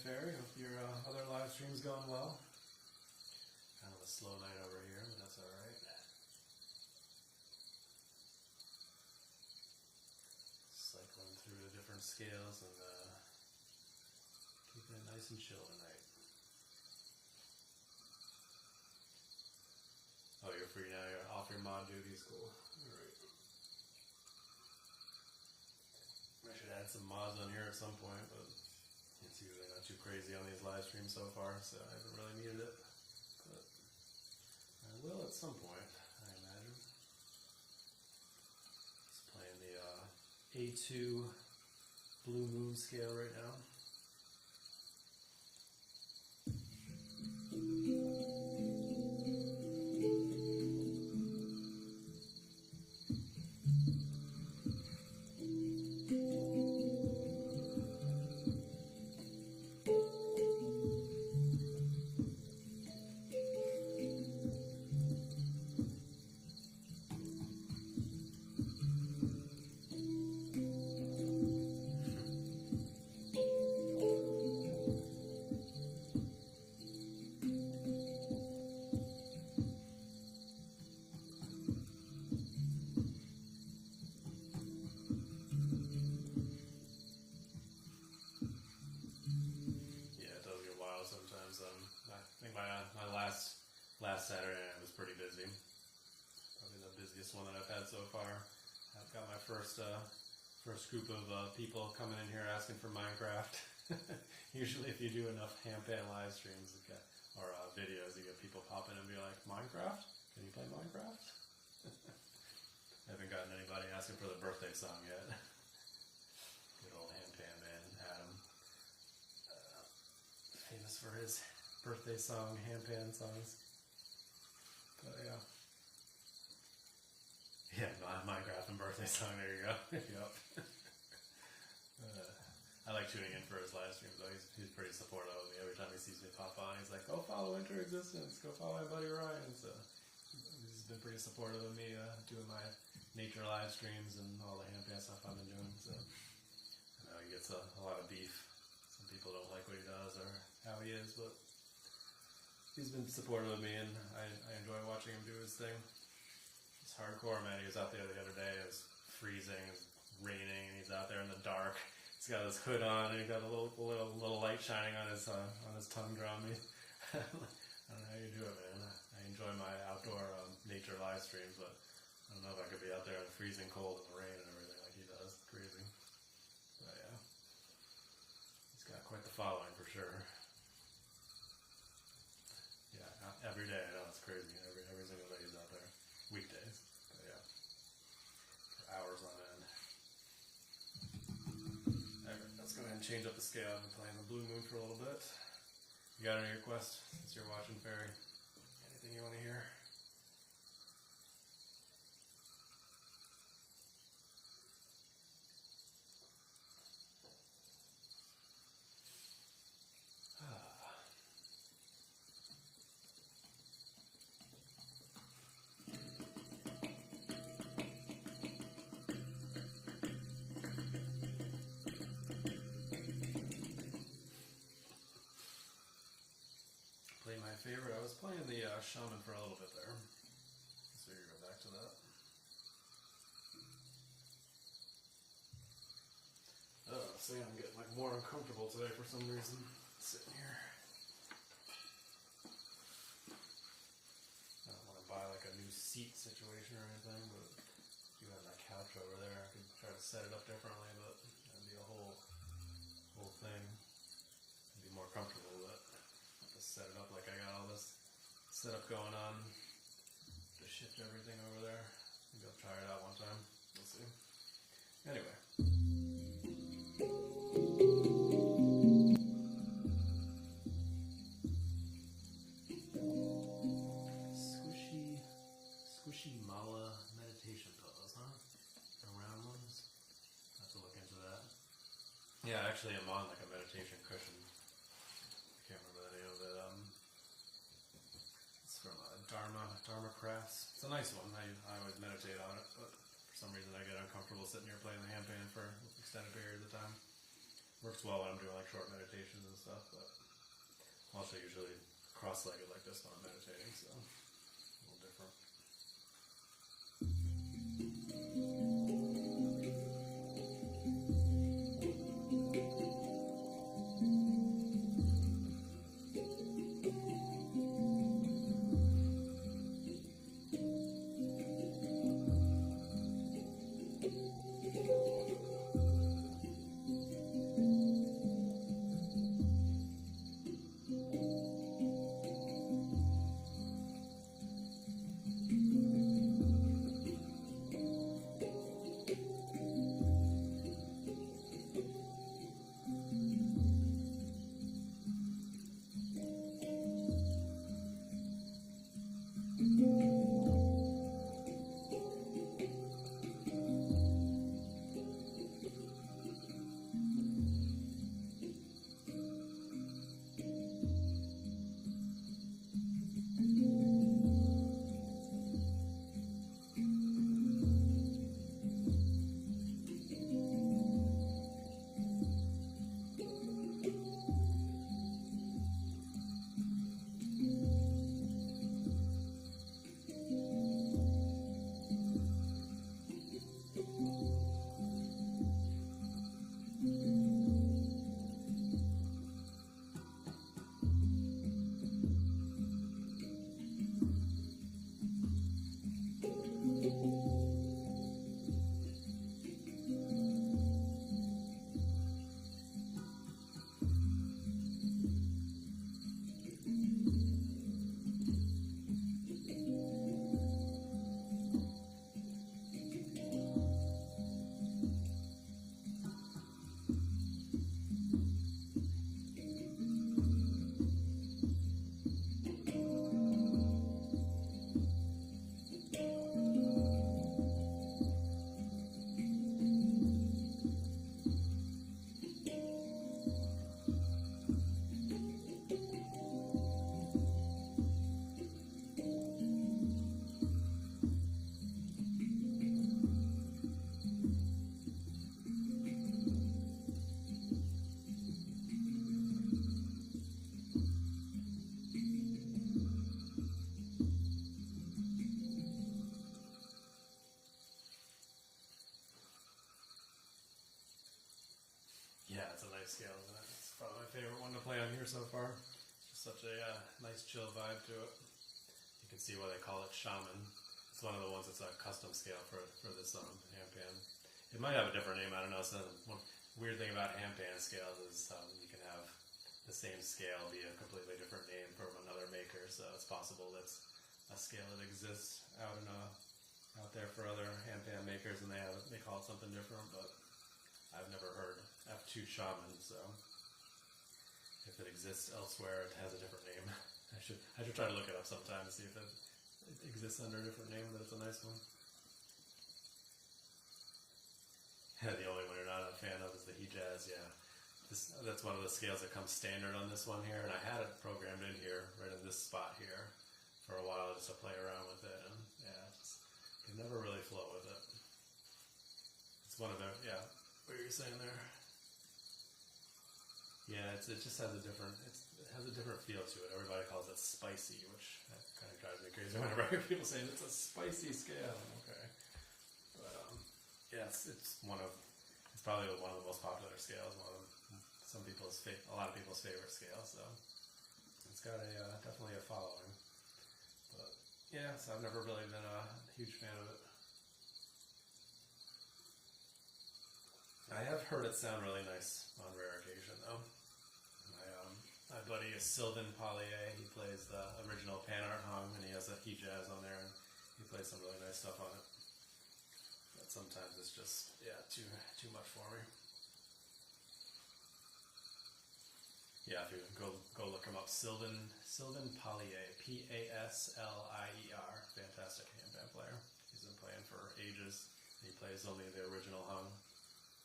Fairy, hope your other live stream's going well. Kind of a slow night over here. different scales and keeping it nice and chill tonight. Oh, you're free now. You're off your mod duties. Cool. Alright. I should add some mods on here at some point, but it's usually not too crazy on these live streams so far, so I haven't really needed it. But I will at some point, I imagine. Just playing the A2 Blue Moon scale right now. Last Saturday night was pretty busy. Probably the busiest one that I've had so far. I've got my first group of people coming in here asking for Minecraft. Usually if you do enough Handpan live streams or videos, you get people popping in and be like, Minecraft? Can you play Minecraft? I haven't gotten anybody asking for the birthday song yet. Good old Handpan man, Adam. Famous for his birthday song, Handpan songs. But yeah. Yeah, Minecraft and birthday song, there you go. Yep. I like tuning in for his live streams though. He's pretty supportive of me. Every time he sees me pop on, he's like, go follow Enter Existence, go follow my buddy Ryan. So he's been pretty supportive of me doing my nature live streams and all the Handpan stuff I've been doing. So I know he gets a lot of beef. Some people don't like what he does or how he is, but he's been supportive of me, and I enjoy watching him do his thing. He's hardcore, man. He was out there the other day. It was freezing, it was raining, and he's out there in the dark. He's got his hood on, and he's got a little light shining on his tongue drum. I don't know how you do it, man. I enjoy my outdoor nature live streams, but I don't know if I could be out there in the freezing cold and the rain and everything like he does. It's crazy. But yeah, he's got quite the following for sure. Every day, I know, it's crazy. Every single day he's out there. Weekdays. But yeah. For hours on end. Alright, let's go ahead and change up the scale. I've been playing the Blue Moon for a little bit. You got any requests since you're watching, Ferry? Anything you want to hear? Favorite. I was playing the Shaman for a little bit there. So you go back to that. Oh, see, I'm getting like more uncomfortable today for some reason. Sitting here. I don't want to buy like a new seat situation or anything, but you have that couch over there. I could try to set it up differently, but that'd be a whole thing. It'd be more comfortable, but set it up like I got all this setup going on to shift everything over there. Maybe I'll try it out one time. We'll see. Anyway. Squishy mala meditation pillows, huh? The round ones? I have to look into that. Yeah, actually I'm on like a meditation cushion. Can't remember the name of it. It's from Dharma Crafts. It's a nice one. I always meditate on it, but for some reason I get uncomfortable sitting here playing the Handpan for extended periods of time. Works well when I'm doing like short meditations and stuff, but I'm also usually cross-legged like this when I'm meditating, so a little different. nice scales in it. It's probably my favorite one to play on here so far. It's just such a nice chill vibe to it. You can see why they call it Shaman. It's one of the ones that's a custom scale for this handpan. It might have a different name, I don't know. So one weird thing about handpan scales is you can have the same scale be a completely different name from another maker. So it's possible that's a scale that exists out there for other handpan makers, and they call it something different. But I've never heard F2 Shaman, so if it exists elsewhere, it has a different name. I should try to look it up sometime to see if it exists under a different name, but it's a nice one. Yeah, the only one you're not a fan of is the Hejaz, yeah. That's one of the scales that comes standard on this one here, and I had it programmed in here, right in this spot here, for a while just to play around with it, and yeah, you never really flow with it. It's one of the, yeah, what were you saying there? Yeah, it just has a different, feel to it. Everybody calls it spicy, which kind of drives me crazy whenever I hear people saying it's a spicy scale. Okay, but yeah, it's probably one of the most popular scales. One of a lot of people's favorite scales. So it's got definitely a following. But yeah, so I've never really been a huge fan of it. I have heard it sound really nice on rare occasion, though. My buddy is Sylvain Pallier. He plays the original PANArt Hang, and he has a Hejaz on there, and he plays some really nice stuff on it. But sometimes it's just, yeah, too much for me. Yeah, if you go look him up, Sylvain Pallier, P-A-S-L-I-E-R, fantastic handpan player. He's been playing for ages. He plays only the original Hang.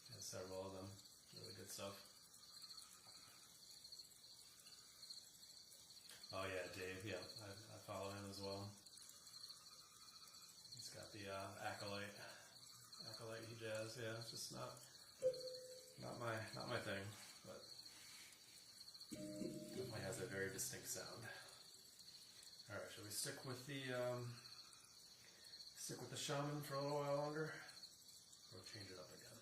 He has several of them. Really good stuff. Oh yeah, Dave. Yeah, I follow him as well. He's got the Acolyte Hejaz. Yeah, it's just not my thing, but definitely has a very distinct sound. All right, shall we stick with the Shaman for a little while longer, or change it up again?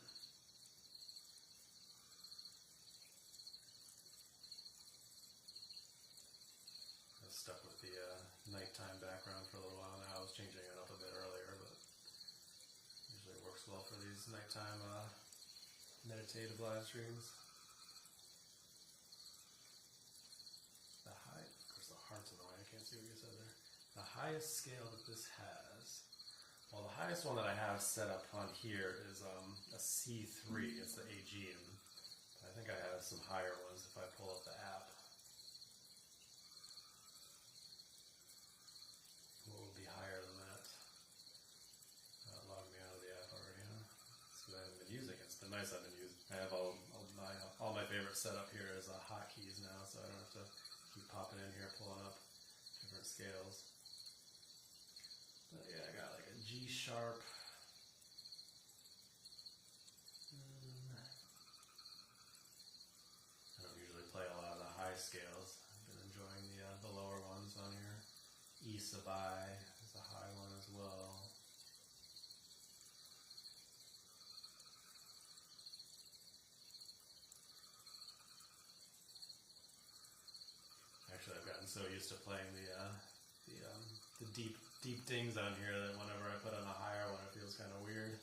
Stuck with the nighttime background for a little while now. I was changing it up a bit earlier, but usually works well for these nighttime meditative live streams. Of course the heart's in the way, I can't see what you said there. The highest scale that this has, well, the highest one that I have set up on here is a C3, it's the Aegean. I think I have some higher ones if I pull up the app. What would be higher than that? Logged me out of the app already, huh? That's because I haven't been using it. It's been nice I've been using. I have all my favorite setup here is hotkeys now, so I don't have to keep popping in here, pulling up different scales. But yeah, I got like a G sharp. I don't usually play a lot of the high scales. I've been enjoying the lower ones on here. E sub I is a high one as well. Actually, I've gotten so used to playing the deep dings on here that whenever I put on a higher one, it feels kind of weird.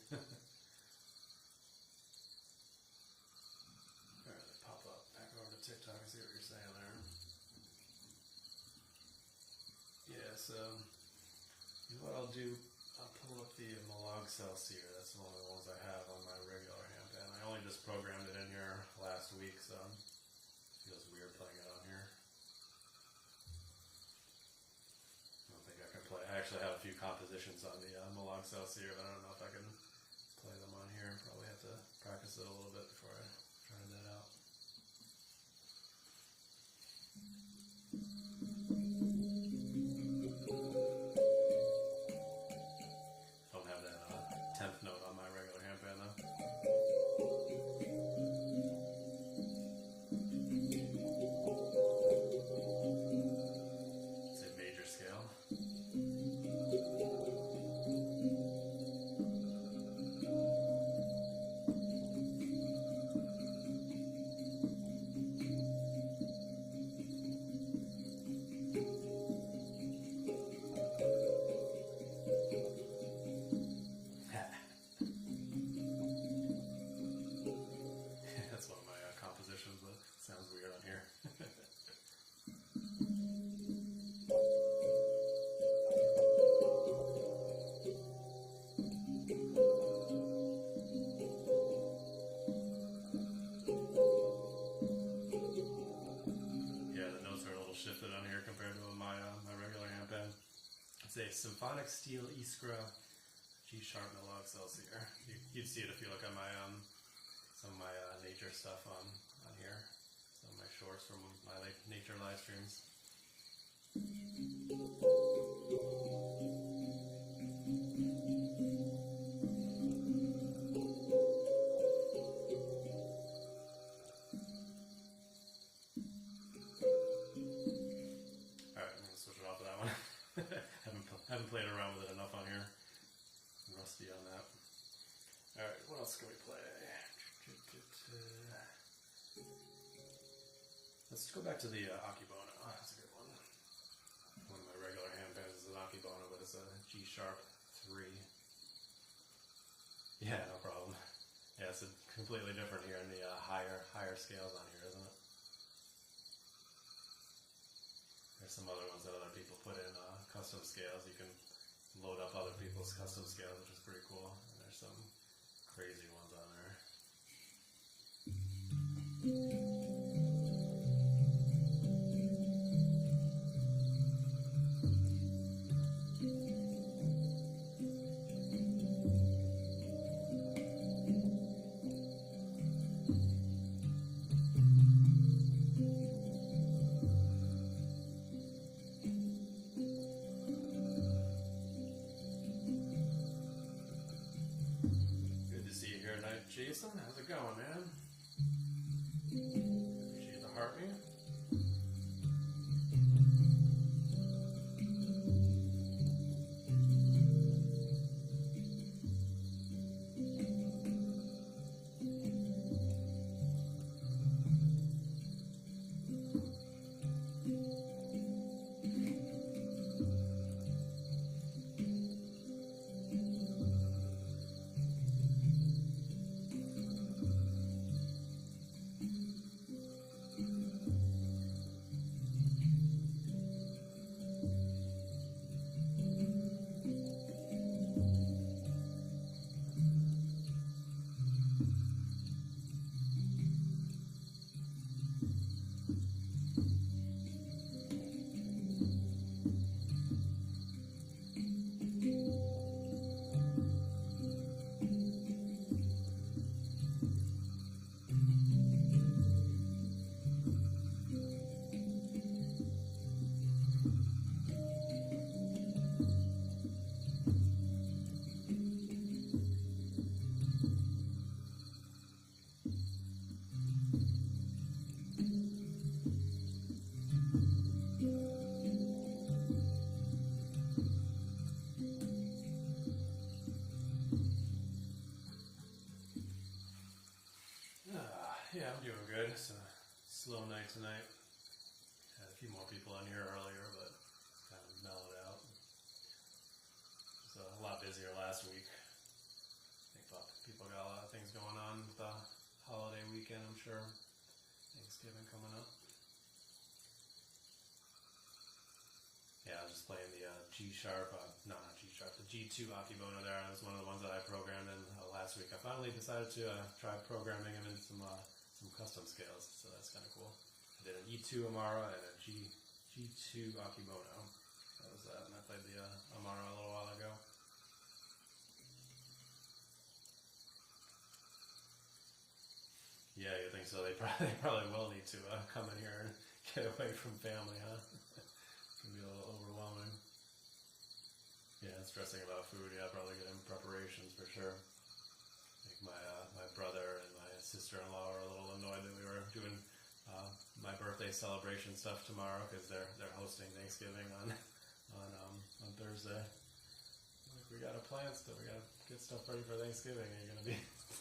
Alright, pop up back over to TikTok and see what you're saying there. Yeah, so what I'll do, I'll pull up the Malog Celsius. That's one of the ones I have on my regular handpan. I only just programmed it in here last week, so it feels weird playing it on here. I don't think I can play. I actually have a few compositions on the Malog Celsius, but I don't know if I can play them on here. Probably have to practice it a little bit before I try that out. Don't have that 10th note on my regular handpan though. It's a major scale. a symphonic steel Iskra G sharp Milwaukee Excelsior. You'd see it if you look at my some of my nature stuff on here. Some of my shorts from my nature live streams. Alright, I'm going to switch it off to that one. haven't played around with it enough on here. I'm rusty on that. Alright, what else can we play? Let's go back to the Akebono. That's a good one. One of my regular handpans is an Akebono, but it's a G sharp 3. Yeah, no problem. Yeah, it's completely different here in the higher scales on here, isn't it? There's some other ones that other people put in custom scales. You can load up other people's custom scales, which is pretty cool. And there's some crazy ones on there. Jason, how's it going, man? Appreciate the heartbeat. Yeah, I'm doing good. It's a slow night tonight. Had a few more people in here earlier, but it's kind of mellowed out. It was a lot busier last week. I think people got a lot of things going on with the holiday weekend, I'm sure. Thanksgiving coming up. Yeah, I was just playing the G sharp, not G sharp, the G2 Akebono there. That was one of the ones that I programmed in last week. I finally decided to try programming him in some custom scales, so that's kind of cool. I did an E2 Amara and a G2 Akebono. That was that, and I played the Amara a little while ago. Yeah, you think so? They probably will need to come in here and get away from family, huh? It can be a little overwhelming. Yeah, stressing about food. Yeah, probably getting preparations for sure. I think my brother and my sister-in-law are a little annoyed that we were doing my birthday celebration stuff tomorrow because they're hosting Thanksgiving on Thursday. Like, we got a plan still. We got to get stuff ready for Thanksgiving, and you're gonna be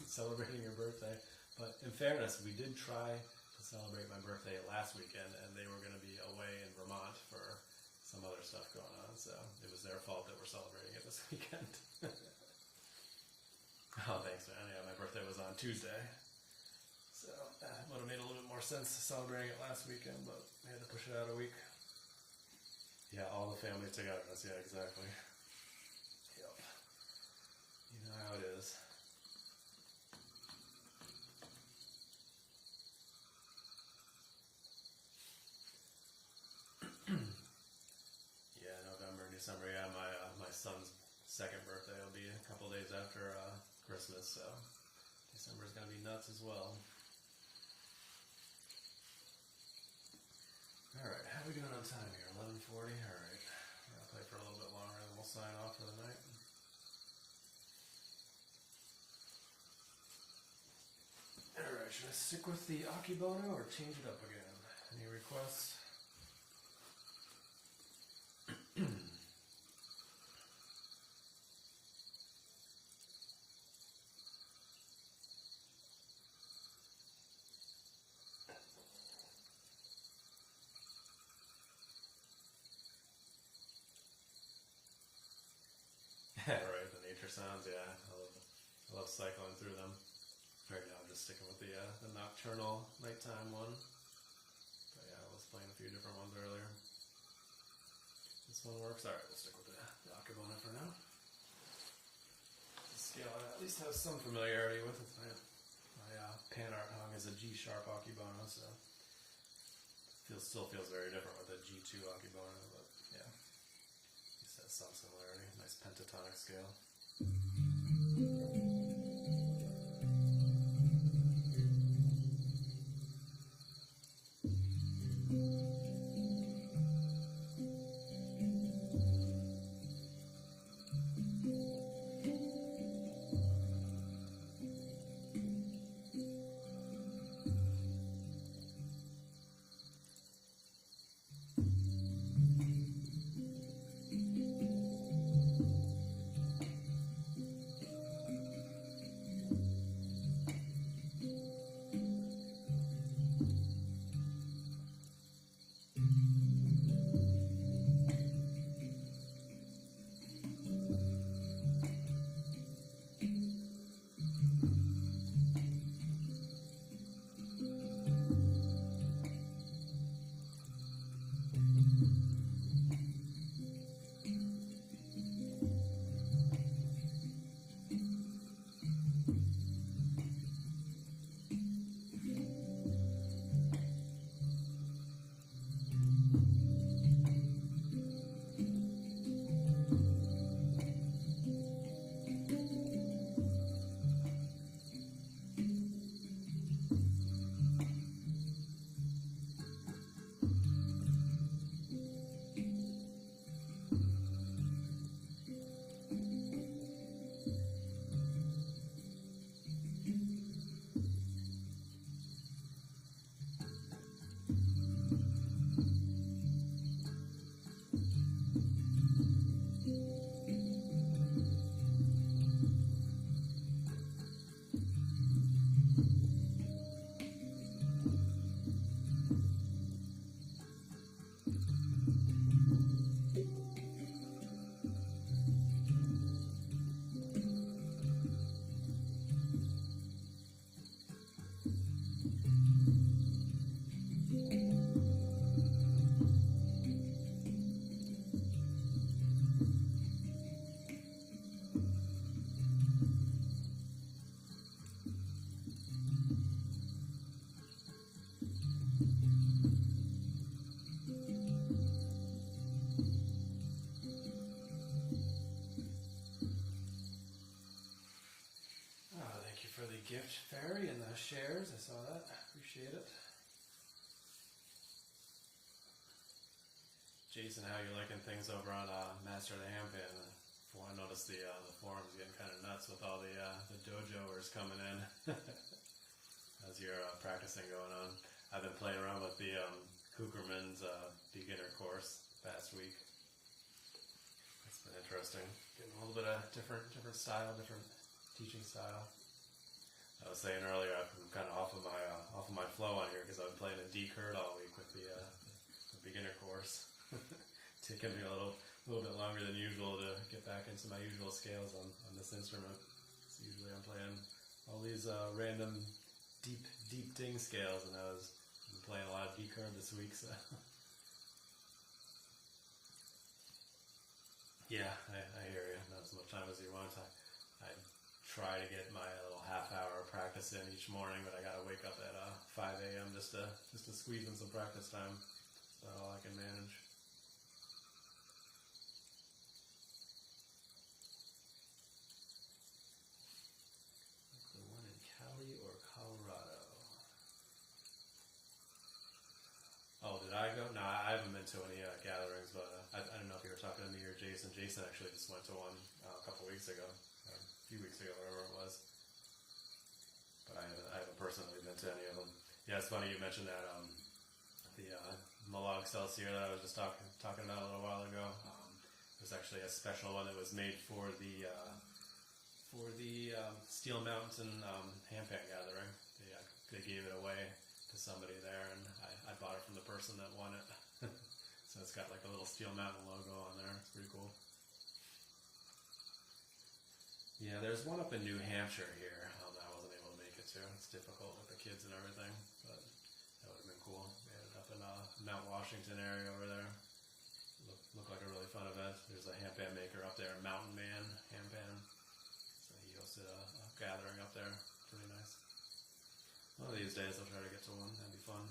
celebrating your birthday. But in fairness, we did try to celebrate my birthday last weekend, and they were going to be away in Vermont for some other stuff going on, so it was their fault that we're celebrating it this weekend. Oh, thanks, man. Yeah, my birthday was on Tuesday, so it would have made a little bit more sense celebrating it last weekend, but we had to push it out a week. Yeah, all the family togetherness. Yeah, exactly. Yep. You know how it is. Yeah, November, December. Yeah, days after Christmas, so December's gonna be nuts as well. Alright, how are we doing on time here? 11:40? Alright. I'll play for a little bit longer and then we'll sign off for the night. Alright, should I stick with the Akebono or change it up again? Any requests? Right, the nature sounds, yeah. I love cycling through them. Right now I'm just sticking with the nocturnal nighttime one. But yeah, I was playing a few different ones earlier. This one works. Alright, we'll stick with the Akebono for now. The scale I at least have some familiarity with. My PANArt Hang is a G-sharp Akebono, so still feels very different with a G2 Akebono, but yeah. Has some similarity. Nice pentatonic scale. Gift fairy and the shares. I saw that. Appreciate it. Jason, how you liking things over on Master the Handpan? I noticed the forums getting kind of nuts with all the dojoers coming in as you're practicing going on. I've been playing around with the Hookerman's beginner course past week. It's been interesting. Getting a little bit of different style, different teaching style. I was saying earlier, I'm kind of off of my flow on here because I've been playing a D chord all week with the beginner course. Taking me a little bit longer than usual to get back into my usual scales on this instrument. So usually I'm playing all these random deep ding scales, and I've been playing a lot of D chord this week. So yeah, I hear you. Not as much time as you want. I try to get my little half-hour practice in each morning, but I gotta wake up at 5 a.m. just to squeeze in some practice time. That's about all I can manage. to any gatherings, but I don't know if you were talking to me or Jason. Jason actually just went to one a couple weeks ago, or a few weeks ago, whatever it was. But I haven't personally been to any of them. Yeah, it's funny you mentioned that the Malog Celsius that I was just talking about a little while ago. There's actually a special one that was made for the Steel Mountain Handpan gathering. They gave it away to somebody there, and I bought it from the person that won it. So it's got like a little Steel Mountain logo on there. It's pretty cool. Yeah, there's one up in New Hampshire here that I wasn't able to make it to. It's difficult with the kids and everything, but that would have been cool. They had it up in Mount Washington area over there. Looked like a really fun event. There's a handpan maker up there, Mountain Man Handpan. So he hosted a gathering up there. Pretty nice. One of these days I'll try to get to one. That'd be fun.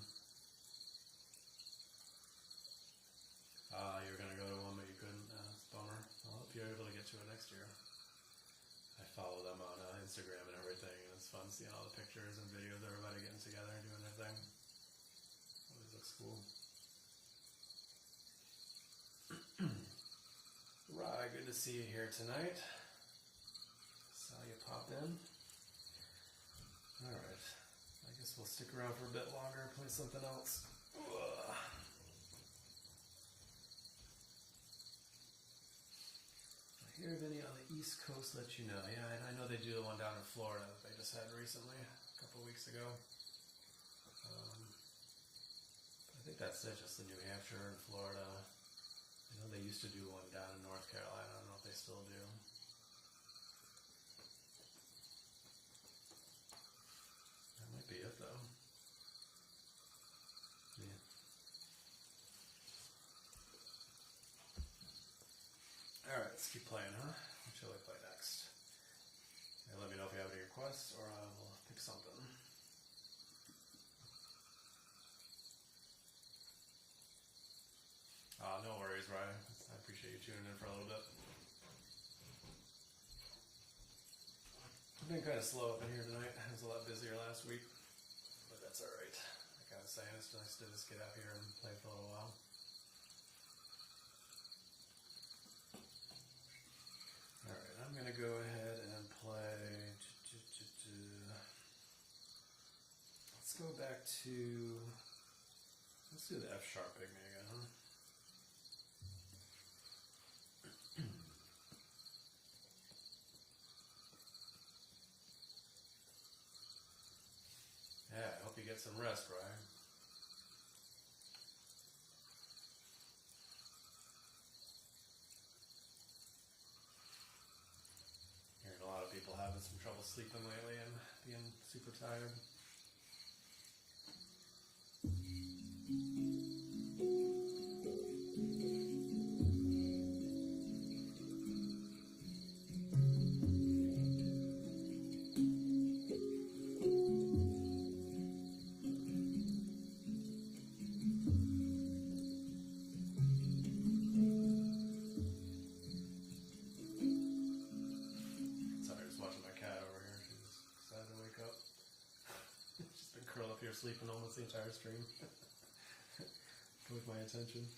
You were going to go to one, but you couldn't. It's a bummer. I hope you're able to get to it next year. I follow them on Instagram and everything, and it's fun seeing all the pictures and videos of everybody getting together and doing their thing. Always looks cool. Right, good to see you here tonight. Saw you pop in. Alright, I guess we'll stick around for a bit longer and play something else. Ugh. If I hear of any on the East Coast, let you know. Yeah, I know they do the one down in Florida that they just had recently, a couple weeks ago. I think that's it, just in New Hampshire and Florida. I know they used to do one down in North Carolina. I don't know if they still do. That might be it, though. Yeah. Alright, let's keep playing, huh? What shall I play next? And let me know if you have any requests, or I will pick something. No worries, Ryan. I appreciate you tuning in for a little bit. I've been kind of slow up in here tonight. I was a lot busier last week, but that's alright. Like I was saying, it's nice to just get out here and play for a little while. Alright, I'm going to go ahead and play... Let's go back to... Let's do the F sharp pygmy again, huh? Yeah, I hope you get some rest, Brian. Hearing a lot of people having some trouble sleeping lately and being super tired. Sleeping almost the entire stream with my attention.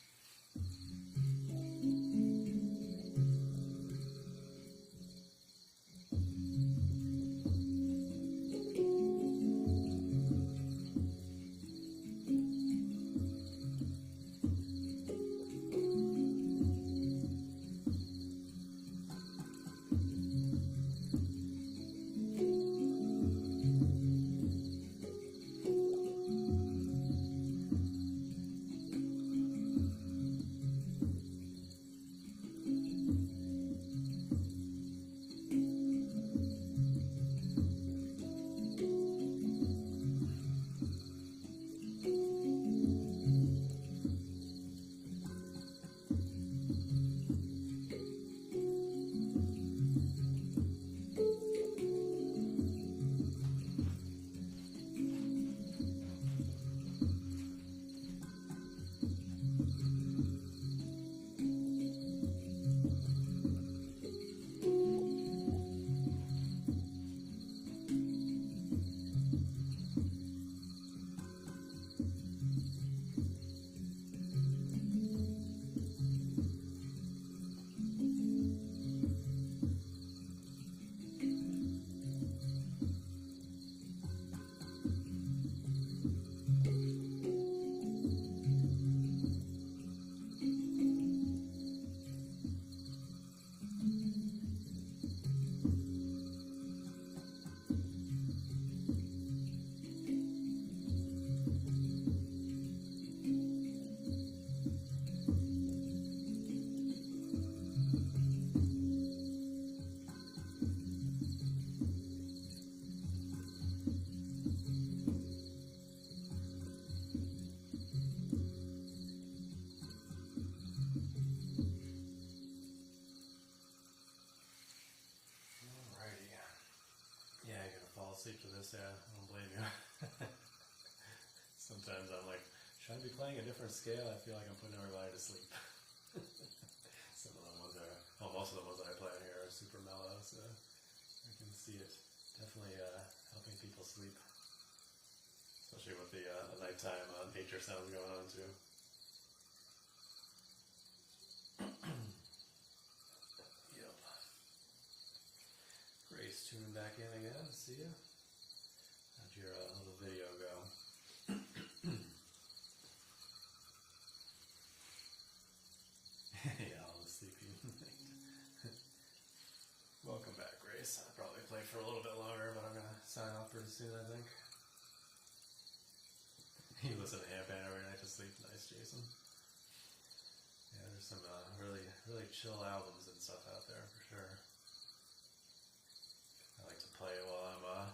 this, yeah, I don't blame you. Sometimes I'm like, should I be playing a different scale? I feel like I'm putting everybody to sleep. Some of the ones are, well, most of the ones that I play on here are super mellow, so I can see it definitely helping people sleep. Especially with the nighttime nature sounds going on too. Yep. Grace tuning back in again. See ya. How'd your little video go? Yeah, all the sleepy. Welcome back, Grace. I'll probably play for a little bit longer, but I'm gonna sign off pretty soon, I think. You listen to Handpan every night to sleep. Nice, Jason. Yeah, there's some really chill albums and stuff out there for sure. I like to play it while I'm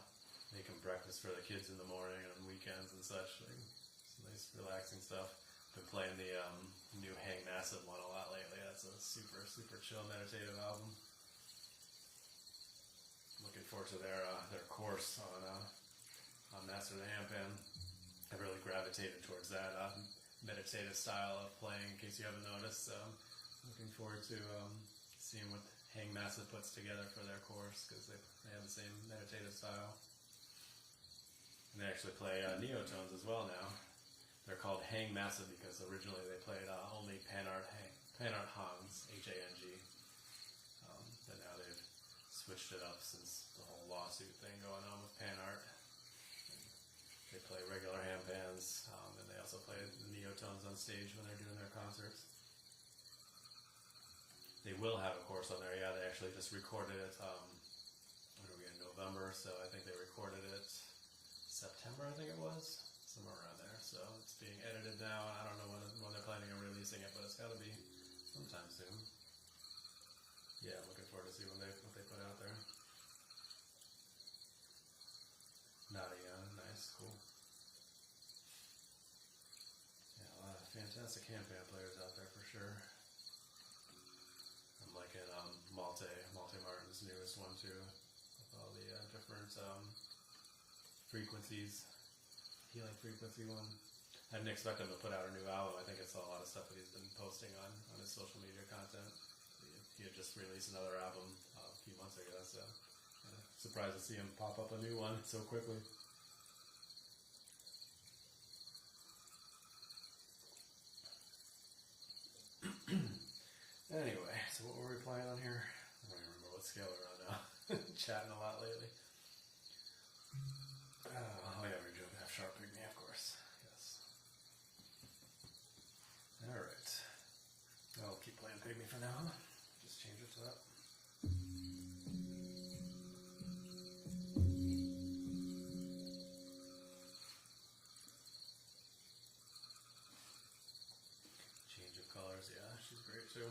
making breakfast for the kids in the morning and on weekends and such. Like, some nice relaxing stuff. Been playing the new Hang Massive one a lot lately. That's a super chill meditative album. Looking forward to their course on Master the Handpan. I really gravitated towards that meditative style of playing, in case you haven't noticed. Looking forward to seeing what Hang Massive puts together for their course, because they have the same meditative style. And they actually play Neotones as well now. They're called Hang Massive because originally they played only PANArt Hangs, H-A-N-G. But now they've switched it up since the whole lawsuit thing going on with PANArt. They play regular handpans, and they also play the Neotones on stage when they're doing their concerts. They will have a course on there, yeah. They actually just recorded it, when are we in November, so I think they recorded it September, I think it was, somewhere around there. So it's being edited now, and I don't know when they're planning on releasing it, but it's got to be sometime soon. Yeah, I'm looking forward to see what they put out there. Nadia, nice, cool. Yeah, a lot of fantastic handpan players out there for sure. I'm liking Malte Martin's newest one too, with all the different frequencies, healing frequency one. I didn't expect him to put out a new album. I think it's a lot of stuff that he's been posting on his social media content. He had just released another album a few months ago, so surprised to see him pop up a new one so quickly. Anyway, so what were we playing on here? I don't even remember what scale we're on now. Chatting a lot lately. Oh yeah, we're doing F sharp pygmy, of course. Yes. Alright. I'll keep playing pygmy for now. Just change it to that. Change of colors, yeah, she's great too.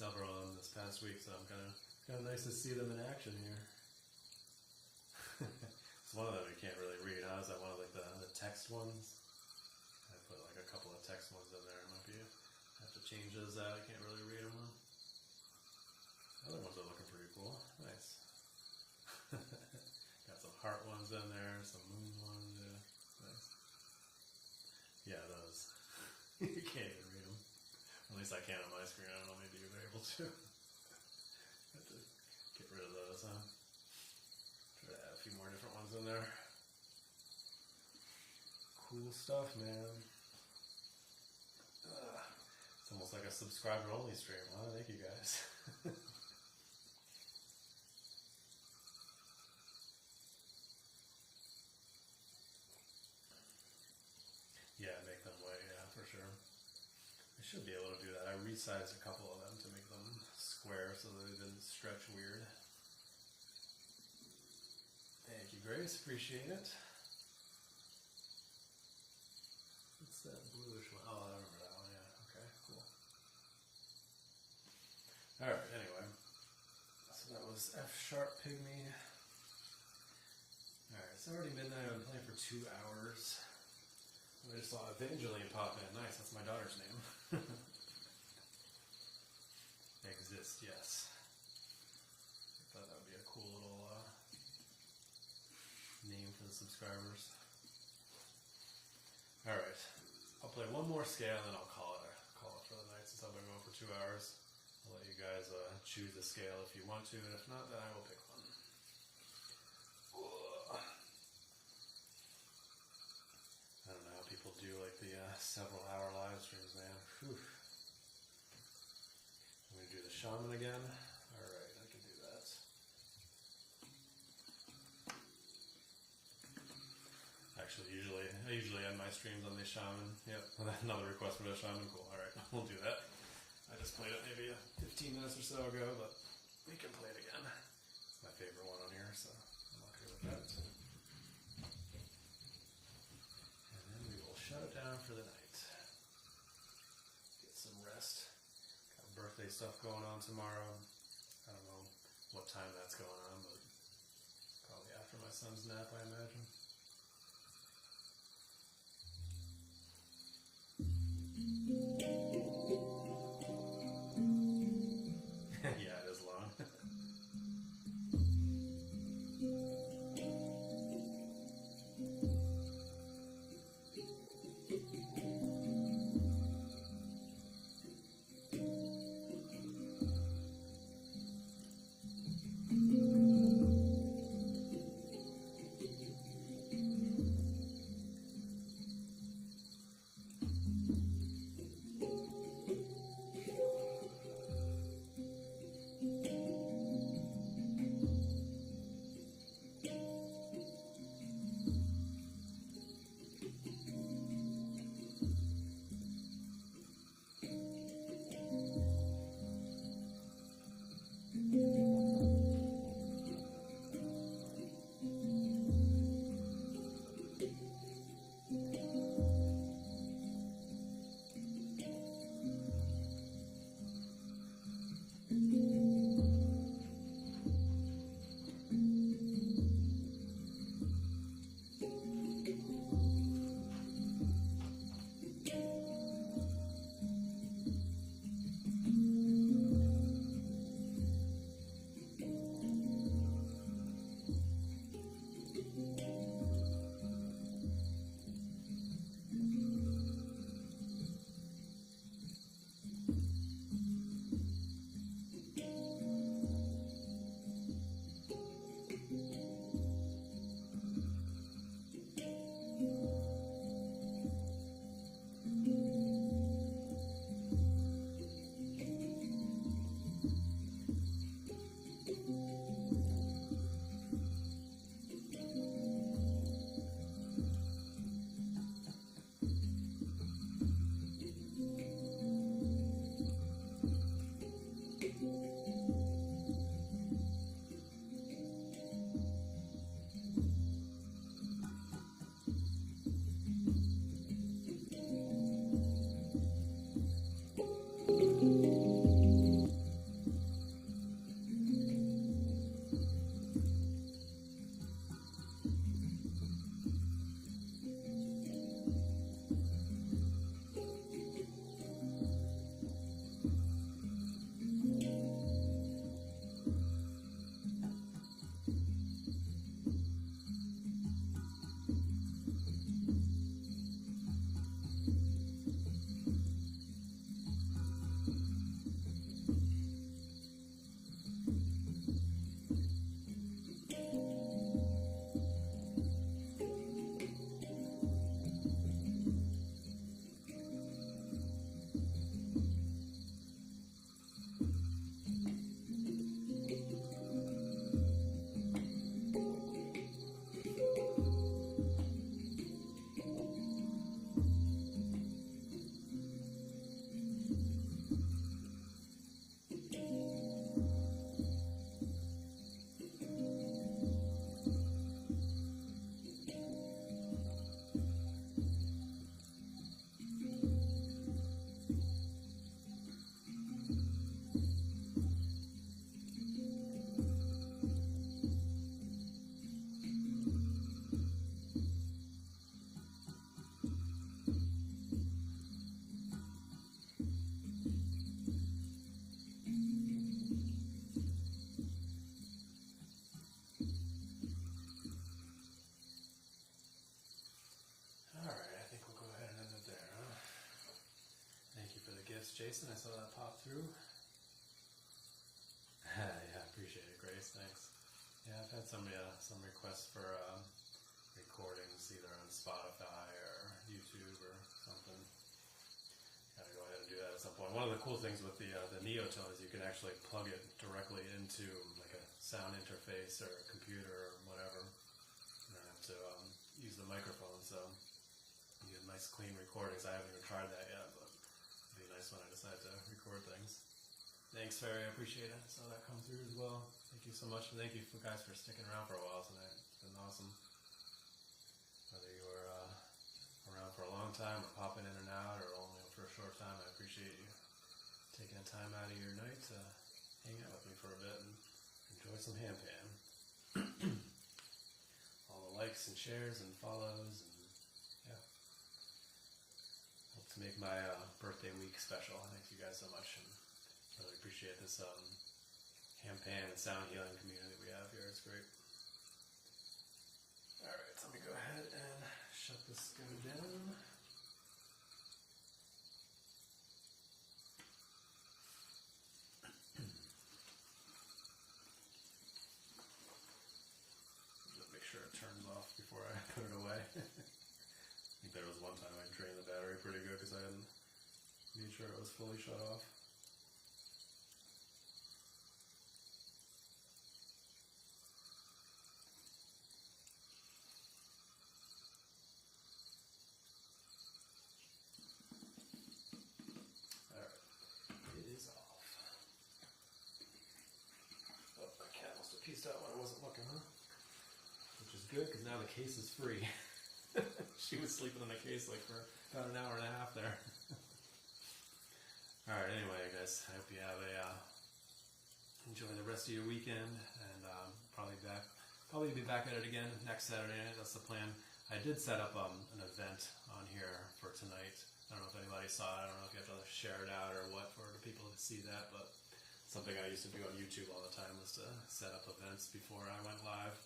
several of them this past week, so I'm kind of nice to see them in action here. It's one of them you can't really read, huh? Is that one of like the text ones? I put like a couple of text ones in there. It might be have to change those out. I can't really read them well. Other ones are looking pretty cool. Nice. Got some heart ones in there, some moon ones. Yeah, nice. Yeah, those. You can't even read them. At least I can on my screen. I don't know. Maybe you're able to. Have to get rid of those, huh? Try to add a few more different ones in there. Cool stuff, man. It's almost like a subscriber-only stream, huh? Thank you guys. Yeah, make them way, yeah, for sure. I should be able to do that. I resized a couple of them to make them square so that they didn't stretch weird. Thank you, Grace. Appreciate it. What's that bluish one? Oh, I remember that one, yeah. Okay, cool. Alright, anyway. So that was F sharp pygmy. Alright, it's already midnight. I've been playing for 2 hours. I just saw Evangeline pop in. Nice, that's my daughter's name. Exist, yes. I thought that would be a cool little name for the subscribers. Alright, I'll play one more scale and then I'll call it for the night since I've been going for 2 hours. I'll let you guys choose a scale if you want to, and if not, then I will pick one. I don't know how people do like the several hour live streams, man. Whew. I'm going to do the shaman again. Alright, I can do that. Actually, I usually end my streams on the shaman. Yep, another request for the shaman. Cool, alright, we'll do that. I just played it maybe 15 minutes or so ago, but we can play it again. It's my favorite one on here, so I'm okay with that. And then we will shut it down for the night. Get some rest. Got birthday stuff going on tomorrow. I don't know what time that's going on, but probably after my son's nap, I imagine. Yeah, it is long. Thanks, Jason. I saw that pop through. Yeah, appreciate it, Grace. Thanks. Yeah, I've had some requests for recordings either on Spotify or YouTube or something. Gotta go ahead and do that at some point. One of the cool things with the Neotone is you can actually plug it directly into like a sound interface or a computer or whatever. You don't have to use the microphone, so you get nice clean recordings. I haven't even tried that yet, but it'd be nice when I decide to record things. Thanks, Ferry. I appreciate it. I saw that come through as well. Thank you so much, and thank you guys for sticking around for a while tonight. It's been awesome. Whether you were around for a long time or popping in and out or only for a short time, I appreciate you taking the time out of your night to hang out with me for a bit and enjoy some Handpan. All the likes and shares and follows, and yeah. Hope to make my birthday week special. Thank you guys so much. And really appreciate this Handpan and sound healing community we have here. It's great. Alright, so let me go ahead and shut this guy down. Just make sure it turns off before I put it away. I think there was one time I drained the battery pretty good because I hadn't made sure it was fully shut off. Pieced out when I wasn't looking, huh? Which is good, because now the case is free. She was sleeping in the case like for about an hour and a half there. Alright, anyway, guys, I hope you have enjoy the rest of your weekend, and probably be back at it again next Saturday night. That's the plan. I did set up an event on here for tonight. I don't know if anybody saw it. I don't know if you have to share it out or what for the people to see that, but something I used to do on YouTube all the time was to set up events before I went live.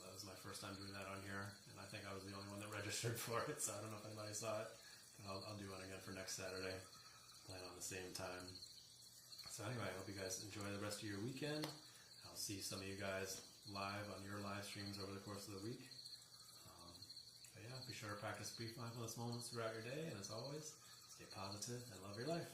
That was my first time doing that on here, and I think I was the only one that registered for it, so I don't know if anybody saw it. But I'll do one again for next Saturday. Plan on the same time. So anyway, I hope you guys enjoy the rest of your weekend. I'll see some of you guys live on your live streams over the course of the week. But yeah, be sure to practice brief mindfulness moments throughout your day, and as always, stay positive and love your life.